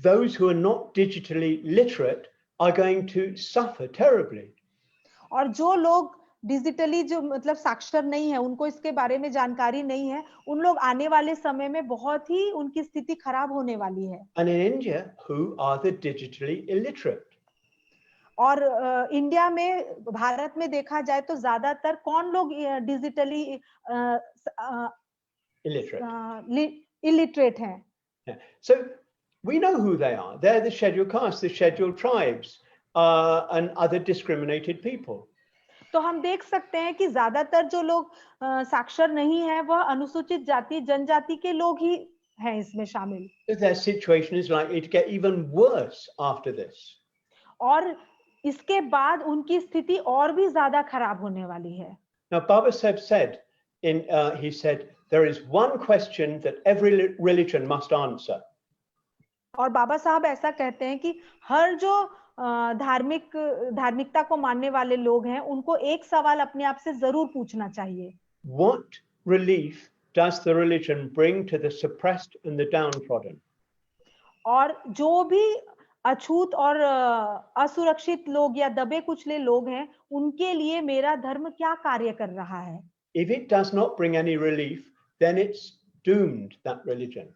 Those who are not digitally literate are going to suffer terribly. और जो लोग डिजिटली जो मतलब साक्षर नहीं है, उनको इसके बारे में जानकारी नहीं है, उन लोग आने वाले समय में बहुत ही उनकी स्थिति खराब होने वाली है। And in India, who are the digitally illiterate? और इंडिया में, भारत में देखा जाए तो ज्यादातर कौन लोग डिजिटली Illiterate. इलिटरेट हैं? Yeah. So we know who they are. They're the scheduled castes, the scheduled tribes, and other discriminated people. तो हम देख सकते हैं कि ज्यादातर जो लोग साक्षर नहीं है, वह अनुसूचित जाति जनजाति के लोग ही हैं इसमें शामिल। So their situation is likely to get even worse after this. और इसके बाद उनकी स्थिति और भी ज्यादा खराब होने वाली है। Now, Baba Sahib said, he said, there is one question that every religion must answer. और बाबा साहब ऐसा कहते हैं कि हर जो धार्मिकता को मानने वाले लोग हैं, उनको एक सवाल अपने आप से जरूर पूछना चाहिए। What relief does the religion bring to the suppressed and the downtrodden? और जो भी अछूत और असुरक्षित लोग या दबे कुचले लोग हैं, उनके लिए मेरा धर्म क्या कार्य कर रहा है? If it does not bring any relief, then it's doomed, that religion.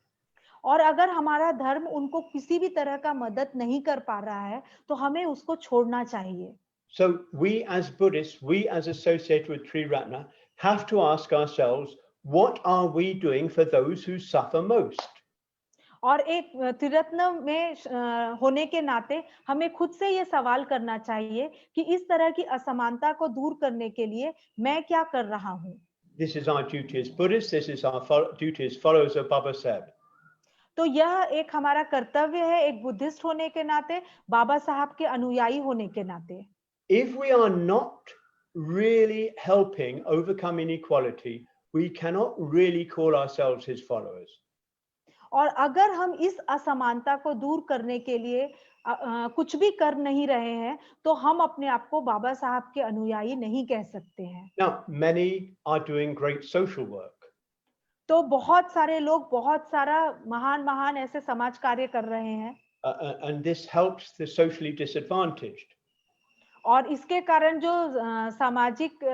और अगर हमारा धर्म उनको किसी भी तरह का मदद नहीं कर पा रहा है, तो हमें उसको छोड़ना चाहिए। So we as Buddhists, we as associated with Triratna, have to ask ourselves, what are we doing for those who suffer most? और एक त्रिरत्न में होने के नाते हमें खुद से ये सवाल करना चाहिए कि इस तरह की असमानता को दूर करने के लिए मैं क्या कर रहा हूँ। This is our duty as Buddhists. This is our duty as followers of Baba Sahib. तो यह एक हमारा कर्तव्य है, एक बुद्धिस्ट होने के नाते, बाबा साहब के अनुयायी होने के नाते। If we are not really helping overcome inequality, we cannot really call ourselves his followers. और अगर हम इस असमानता को दूर करने के लिए कुछ भी कर नहीं रहे हैं, तो हम अपने आप को बाबा साहब के अनुयायी नहीं कह सकते हैं। Now, many are doing great social work. तो बहुत सारे लोग बहुत सारा महान ऐसे समाज कार्य कर रहे हैं। And this helps the socially disadvantaged. और इसके कारण जो सामाजिक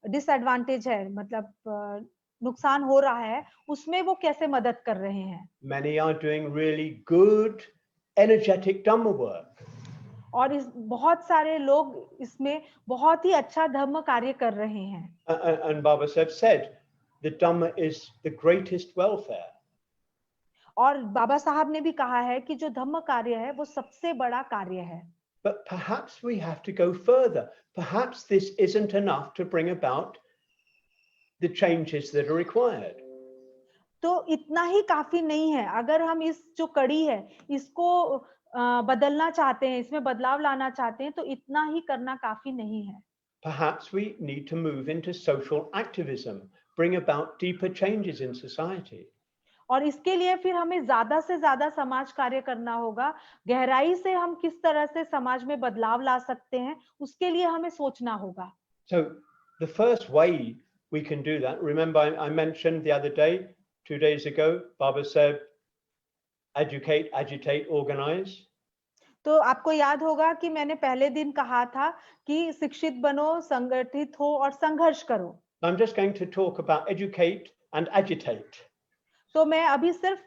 डिसएडवांटेज है, मतलब नुकसान हो रहा है, उसमें वो कैसे मदद कर रहे हैं? Many are doing really good, energetic Dhamma work. और इस बहुत सारे लोग इसमें बहुत ही अच्छा धर्म कार्य कर रहे हैं। And Baba Sahib said, the Dhamma is the greatest welfare. और बाबा साहब ने भी कहा है कि जो धम्म कार्य है वो सबसे बड़ा कार्य है। But perhaps we have to go further. Perhaps this isn't enough to bring about the changes that are required. तो इतना ही काफी नहीं है। अगर हम इस जो कड़ी है इसको बदलना चाहते हैं, इसमें बदलाव लाना चाहते हैं, तो इतना ही करना काफी नहीं है। Perhaps we need to move into social activism, bring about deeper changes in society. और इसके लिए फिर हमें ज्यादा से ज्यादा समाज कार्य करना होगा। गहराई से हम किस तरह से समाज में बदलाव ला सकते हैं, उसके लिए हमें सोचना होगा। So the first way we can do that, remember I mentioned the other day, 2 days ago, Baba said, educate, agitate, organize. तो आपको याद होगा कि मैंने पहले दिन कहा था कि शिक्षित बनो, संगठित हो और संघर्ष करो। I'm just going to talk about educate and agitate. तो मैं अभी सिर्फ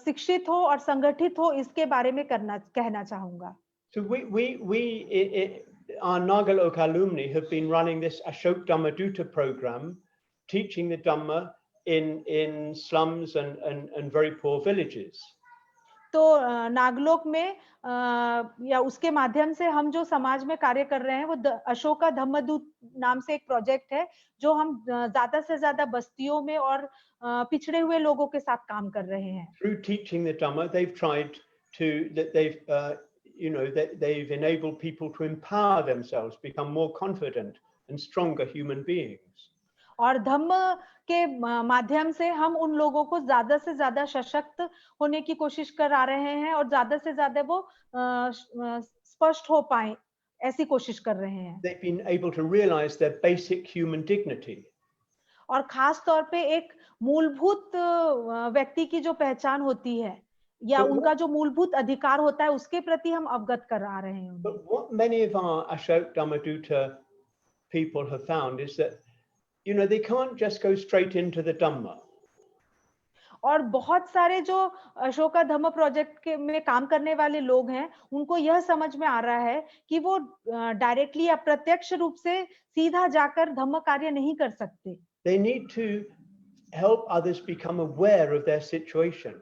शिक्षित हो और संगठित हो इसके बारे में कहना चाहूंगा। So our Nagalok alumni have been running this Ashok Dhammadutta program, teaching the Dhamma in slums and very poor villages. तो नागलोक में या उसके माध्यम से हम जो समाज में कार्य कर रहे हैं, वो अशोका धम्मदूत नाम से एक प्रोजेक्ट है, जो हम ज्यादा से ज्यादा बस्तियों में और पिछड़े हुए लोगों के साथ काम कर रहे हैं। Through teaching the Dhamma, they've tried to they've enabled people to empower themselves, become more confident and stronger human beings. और धम्म के माध्यम से हम उन लोगों को ज्यादा से ज्यादा सशक्त होने की कोशिश कर रहे हैं और ज्यादा से ज्यादा वो स्पष्ट हो पाए, ऐसी कोशिश कर रहे हैं। They've been able to realize their basic human dignity. और खास तौर पे एक मूलभूत व्यक्ति की जो पहचान होती है या उनका जो मूलभूत अधिकार होता है, उसके प्रति हम अवगत करा रहे हैं। But what many of our Ashok Dhammadutta people have found is that, they can't just go straight into the Dhamma. और बहुत सारे जो अशोका धम्म प्रोजेक्ट के में काम करने वाले लोग हैं, उनको यह समझ में आ रहा है कि वो डायरेक्टली या प्रत्यक्ष रूप से सीधा जाकर धम्म कार्य नहीं कर सकते. They need to help others become aware of their situation.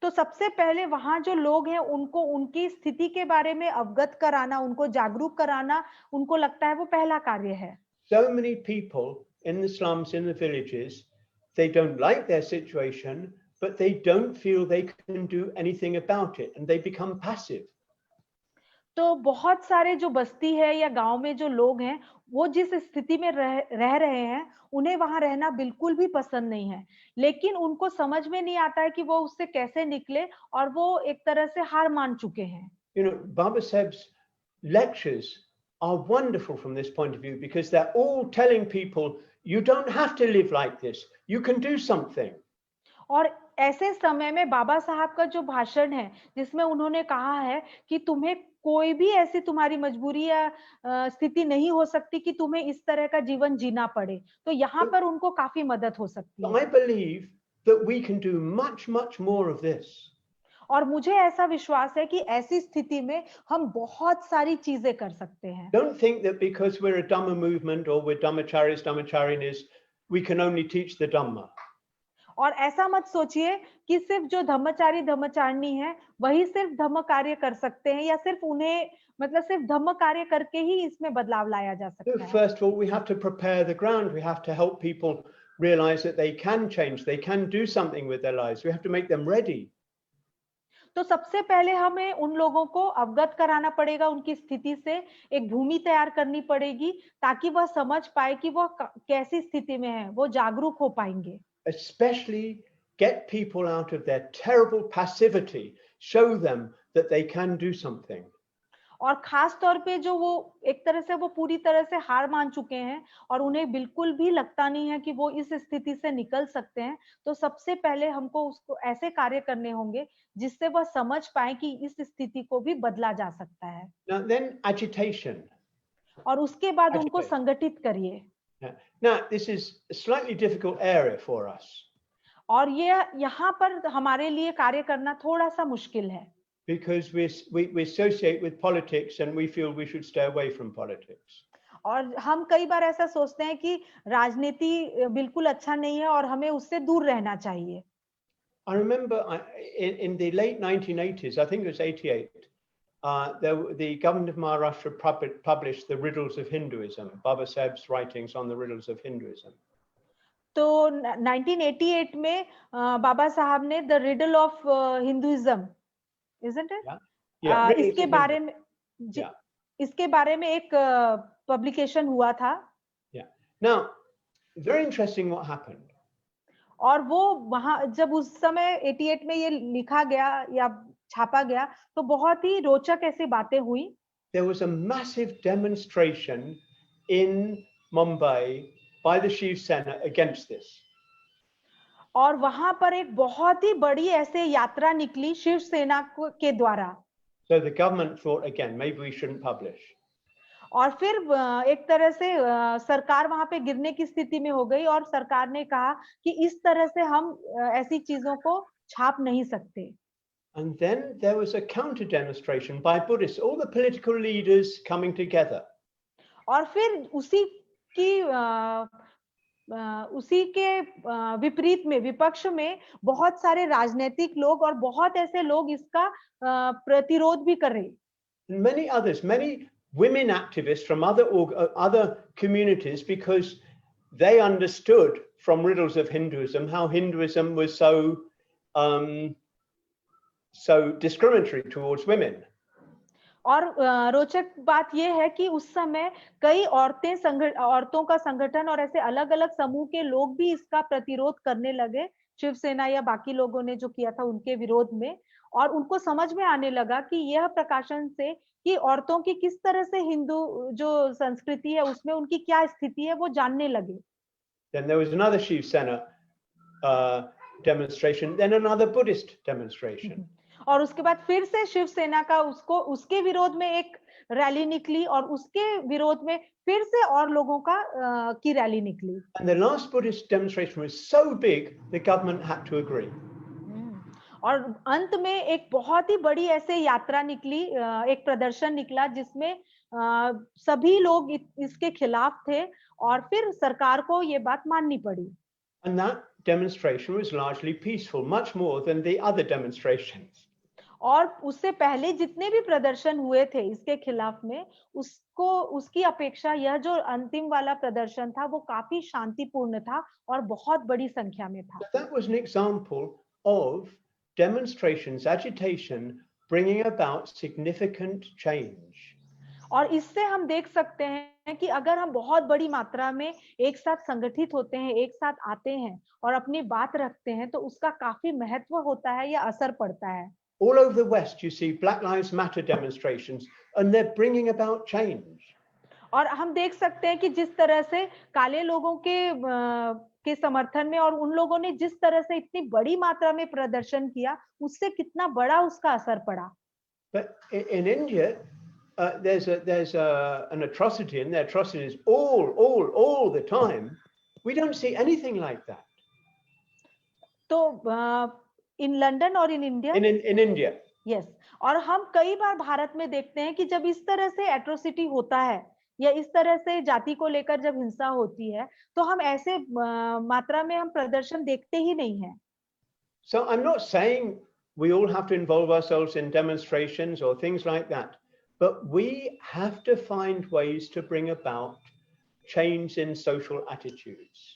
तो सबसे पहले वहां जो लोग हैं उनको उनकी स्थिति के बारे में अवगत कराना, उनको जागरूक कराना, उनको लगता है वो पहला कार्य है. So many people in the slums, in the villages, they don't like their situation, but they don't feel they can do anything about it, and they become passive. तो बहुत सारे जो बस्ती है या गांव में जो लोग हैं, वो जिस स्थिति में रह रहे हैं, उन्हें वहां रहना बिल्कुल भी पसंद नहीं है, लेकिन उनको समझ में नहीं आता है कि वो उससे कैसे निकले, और वो एक तरह से हार मान चुके हैं. Baba Saheb's lectures are wonderful from this point of view because they're all telling people, you don't have to live like this, you can do something. और ऐसे समय में बाबा साहब का जो भाषण है, जिसमें उन्होंने कहा है कि तुम्हें कोई भी ऐसी तुम्हारी मजबूरी या स्थिति नहीं हो सकती कि तुम्हें इस तरह का जीवन जीना पड़े, तो यहाँ पर उनको काफी मदद हो सकती है. I believe that we can do much, much more of this. और मुझे ऐसा विश्वास है कि ऐसी स्थिति में हम बहुत सारी चीजें कर सकते हैं. Don't think that because we're a Dhamma movement or we're Dhammacharis, Dhammacharinis, we can only teach the Dhamma. और ऐसा मत सोचिए कि सिर्फ जो धम्मचारी धम्मचारिणी है वही सिर्फ धम्म कार्य कर सकते हैं, या सिर्फ उन्हें मतलब सिर्फ धम्म कार्य करके ही इसमें बदलाव लाया जा सकता है. First of all, we have to prepare the ground. We have to help people realize that they can change, they can do something with their lives. We have to make them ready. तो सबसे पहले हमें उन लोगों को अवगत कराना पड़ेगा, उनकी स्थिति से एक भूमि तैयार करनी पड़ेगी ताकि वह समझ पाए कि वह कैसी स्थिति में है, वो जागरूक हो पाएंगे. Especially get people out of their terrible passivity, show them that they can do something. और खास तौर पे जो वो एक तरह से वो पूरी तरह से हार मान चुके हैं और उन्हें बिल्कुल भी लगता नहीं है कि वो इस स्थिति से निकल सकते हैं, तो सबसे पहले हमको उसको ऐसे कार्य करने होंगे जिससे वह समझ पाए कि इस स्थिति को भी बदला जा सकता है. Now then agitation. और उसके बाद उनको संगठित करिए. Now this is a slightly difficult area for us. और ये यहाँ पर हमारे लिए कार्य करना थोड़ा सा मुश्किल है. Because we associate with politics and we feel we should stay away from politics. और हम कई बार ऐसा सोचते हैं कि राजनीति बिल्कुल अच्छा नहीं है और हमें उससे दूर रहना चाहिए. I remember in the late 1980s, I think it was 88, the government of Maharashtra published the Riddles of Hinduism, Baba Saheb's writings on the Riddles of Hinduism. तो 1988 में बाबा साहब ने The Riddle of Hinduism, isn't it? Yeah. इसके बारे में इसके बारे में एक पब्लिकेशन हुआ था. Yeah. Now, very interesting what happened. और वो वहां जब उस समय 88 में ये लिखा गया या छापा गया तो बहुत ही रोचक ऐसी बातें हुई. There was a massive demonstration in Mumbai by the Shiv Sena against this. और वहां पर एक बहुत ही बड़ी ऐसे यात्रा निकली शिव सेना के द्वारा. So the government thought again, maybe we shouldn't publish. और फिर एक तरह से सरकार वहां पे गिरने की स्थिति में हो गई और सरकार ने कहा कि इस तरह से हम ऐसी चीजों को छाप नहीं सकते. And then there was a counter demonstration by Buddhists, all the political leaders coming together. और फिर उसी के विपरीत में विपक्ष में बहुत सारे राजनीतिक लोग और बहुत ऐसे लोग इसका प्रतिरोध भी कर रहे. Many others, many women activists from other communities, because they understood from Riddles of Hinduism how Hinduism was so discriminatory towards women. और रोचक बात यह है कि उस समय कई औरतों का संगठन और ऐसे अलग अलग समूह के लोग भी इसका प्रतिरोध करने लगे, शिवसेना या बाकी लोगों ने जो किया था उनके विरोध में, और उनको समझ में आने लगा कि यह प्रकाशन से कि औरतों की किस तरह से हिंदू जो संस्कृति है उसमें उनकी क्या स्थिति है वो जानने लगे. Then there was another Shiv Sena demonstration, then another Buddhist demonstration. और उसके बाद फिर से शिवसेना का उसके विरोध में एक रैली निकली और उसके विरोध में फिर से और लोगों की रैली निकली। And the last Buddhist demonstration was so big, the government had to agree. और अंत में एक बहुत ही बड़ी ऐसे यात्रा निकली, एक प्रदर्शन निकला जिसमें सभी लोग इसके खिलाफ थे और फिर सरकार को ये बात माननी पड़ी। And that demonstration was largely peaceful, much more than the other demonstrations. और उससे पहले जितने भी प्रदर्शन हुए थे इसके खिलाफ में, उसकी अपेक्षा यह जो अंतिम वाला प्रदर्शन था वो काफी शांतिपूर्ण था और बहुत बड़ी संख्या में था। That was an example of demonstrations, agitation, bringing about significant change. और इससे हम देख सकते हैं कि अगर हम बहुत बड़ी मात्रा में एक साथ संगठित होते हैं, एक साथ आते हैं और अपनी बात रखते हैं तो उसका काफी महत्व होता है या असर पड़ता है। All over the West, you see Black Lives Matter demonstrations, and they're bringing about change. और हम देख सकते हैं कि जिस तरह से काले लोगों के समर्थन में और उन लोगों ने जिस तरह से इतनी बड़ी मात्रा में प्रदर्शन किया, उससे कितना बड़ा उसका असर पड़ा। But in India, there's an atrocity, and the atrocity is all the time. We don't see anything like that. तो in London और in India? In India. Yes. और हम कई बार भारत में देखते हैं कि जब इस तरह से एट्रोसिटी होता है या इस तरह से जाति को लेकर जब हिंसा होती है तो हम ऐसे मात्रा में हम प्रदर्शन देखते ही नहीं हैं। So I'm not saying we all have to involve ourselves in demonstrations or things like that, but we have to find ways to bring about change in social attitudes.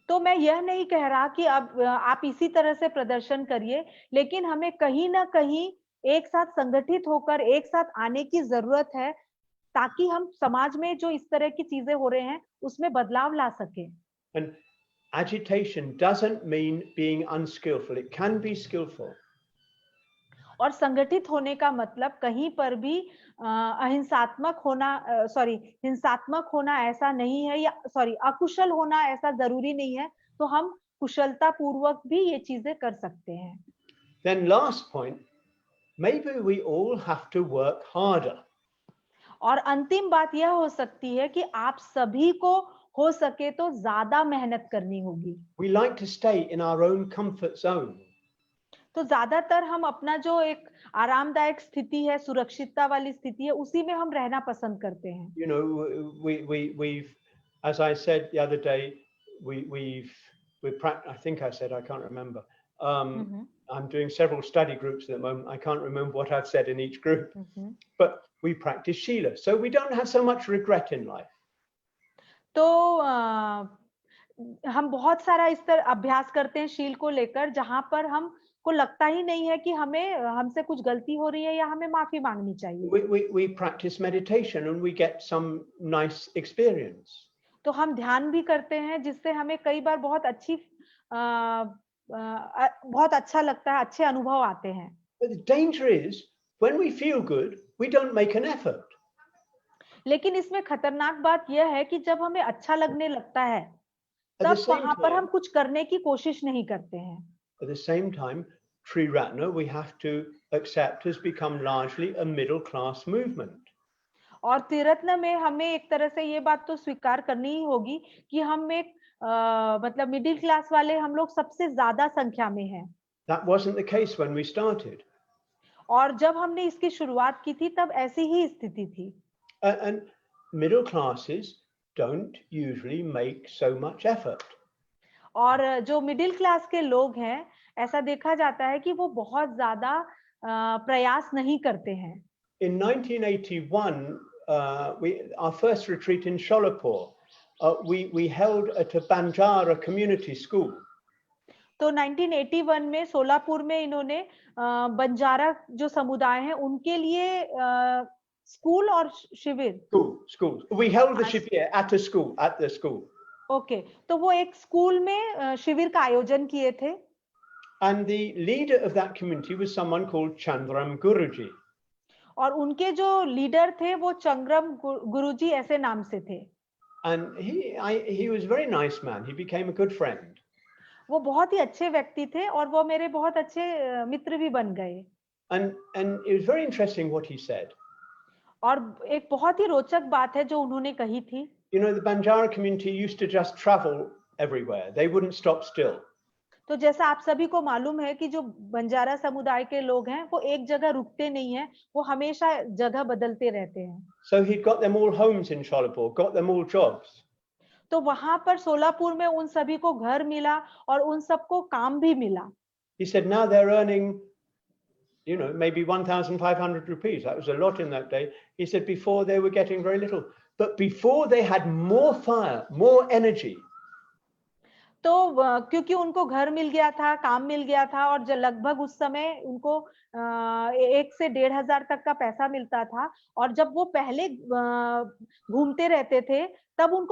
तो मैं यह नहीं कह रहा कि अब आप इसी तरह से प्रदर्शन करिए, लेकिन हमें कहीं ना कहीं एक साथ संगठित होकर एक साथ आने की जरूरत है ताकि हम समाज में जो इस तरह की चीजें हो रहे हैं उसमें बदलाव ला सकें। And agitation doesn't mean being unskillful. It can be skillful. और संगठित होने का मतलब कहीं पर भी हिंसात्मक होना ऐसा नहीं है, या अकुशल होना ऐसा जरूरी नहीं है, तो हम कुशलता पूर्वक भी ये चीजें कर सकते हैं। Then last point, maybe we all have to work harder. और अंतिम बात यह हो सकती है कि आप सभी को हो सके तो ज्यादा मेहनत करनी होगी। We like to stay in our own comfort zone. तो ज्यादातर हम अपना जो एक आरामदायक स्थिति है, सुरक्षितता वाली स्थिति है, उसी में हम रहना पसंद करते हैं। You know, we've, as I said the other day, I think I said, I can't remember. I'm doing several study groups at the moment. I can't remember what I've said in each group, but we practice Shila, so we don't have so much regret in life. तो हम बहुत सारा इस तरह अभ्यास करते हैं शील को लेकर, जहां पर हम को लगता ही नहीं है कि हमसे कुछ गलती हो रही है या हमें माफी मांगनी चाहिए। We practice meditation and we get some nice experience. तो हम ध्यान भी करते हैं जिससे हमें कई बार बहुत अच्छा लगता है, अच्छे अनुभव आते हैं। But the danger is when we feel good, we don't make an effort. लेकिन इसमें खतरनाक बात यह है कि जब हमें अच्छा लगने लगता है तब वहां पर हम कुछ करने की कोशिश नहीं करते हैं। At the same time, Triratna, we have to accept, has become largely a middle class movement. और त्रिरत्न में हमें एक तरह से ये बात तो स्वीकार करनी ही होगी कि हम एक मतलब मिडिल क्लास वाले हम लोग सबसे ज्यादा संख्या में हैं। That wasn't the case when we started. और जब हमने इसकी शुरुआत की थी तब ऐसी ही स्थिति थी। And middle classes don't usually make so much effort. और जो मिडिल क्लास के लोग हैं, ऐसा देखा जाता है कि वो बहुत ज्यादा प्रयास नहीं करते हैं। In 1981, our first retreat in Sholapur, we held at a Banjara community school. तो 1981 में सोलापुर में इन्होंने बंजारा जो समुदाय है उनके लिए स्कूल और शिविर school. We held the shivir at the school. Okay, तो वो एक स्कूल में शिविर का आयोजन किए थे। And the leader of that community was someone called Chandram Guruji. और उनके जो लीडर थे वो चंद्रम गुरुजी ऐसे नाम से थे। And he was a very nice man. He became a good friend. वो बहुत ही अच्छे व्यक्ति थे और वो मेरे बहुत अच्छे मित्र भी बन गए। And it was very interesting what he said. और एक बहुत ही रोचक बात है जो उन्होंने कही थी. You know, the Banjara community used to just travel everywhere. They wouldn't stop still. तो जैसा आप सभी को मालूम है कि जो बंजारा समुदाय के लोग हैं वो एक जगह रुकते नहीं हैं, वो हमेशा जगह बदलते रहते हैं. So he got them all homes in Sholapur, got them all jobs. तो वहां पर सोलापुर में उन सभी को घर मिला और उन सबको काम भी मिला. He said now they're earning, you know, maybe 1,500 rupees. That was a lot in that day. He said before they were getting very little, but before they had more fire, more energy. तो क्योंकि उनको घर मिल गया था, काम मिल गया था और जो लगभग उस समय उनको 1 से 1,500 तक का पैसा मिलता था और जब वो पहले घूमते रहते थे तब उनको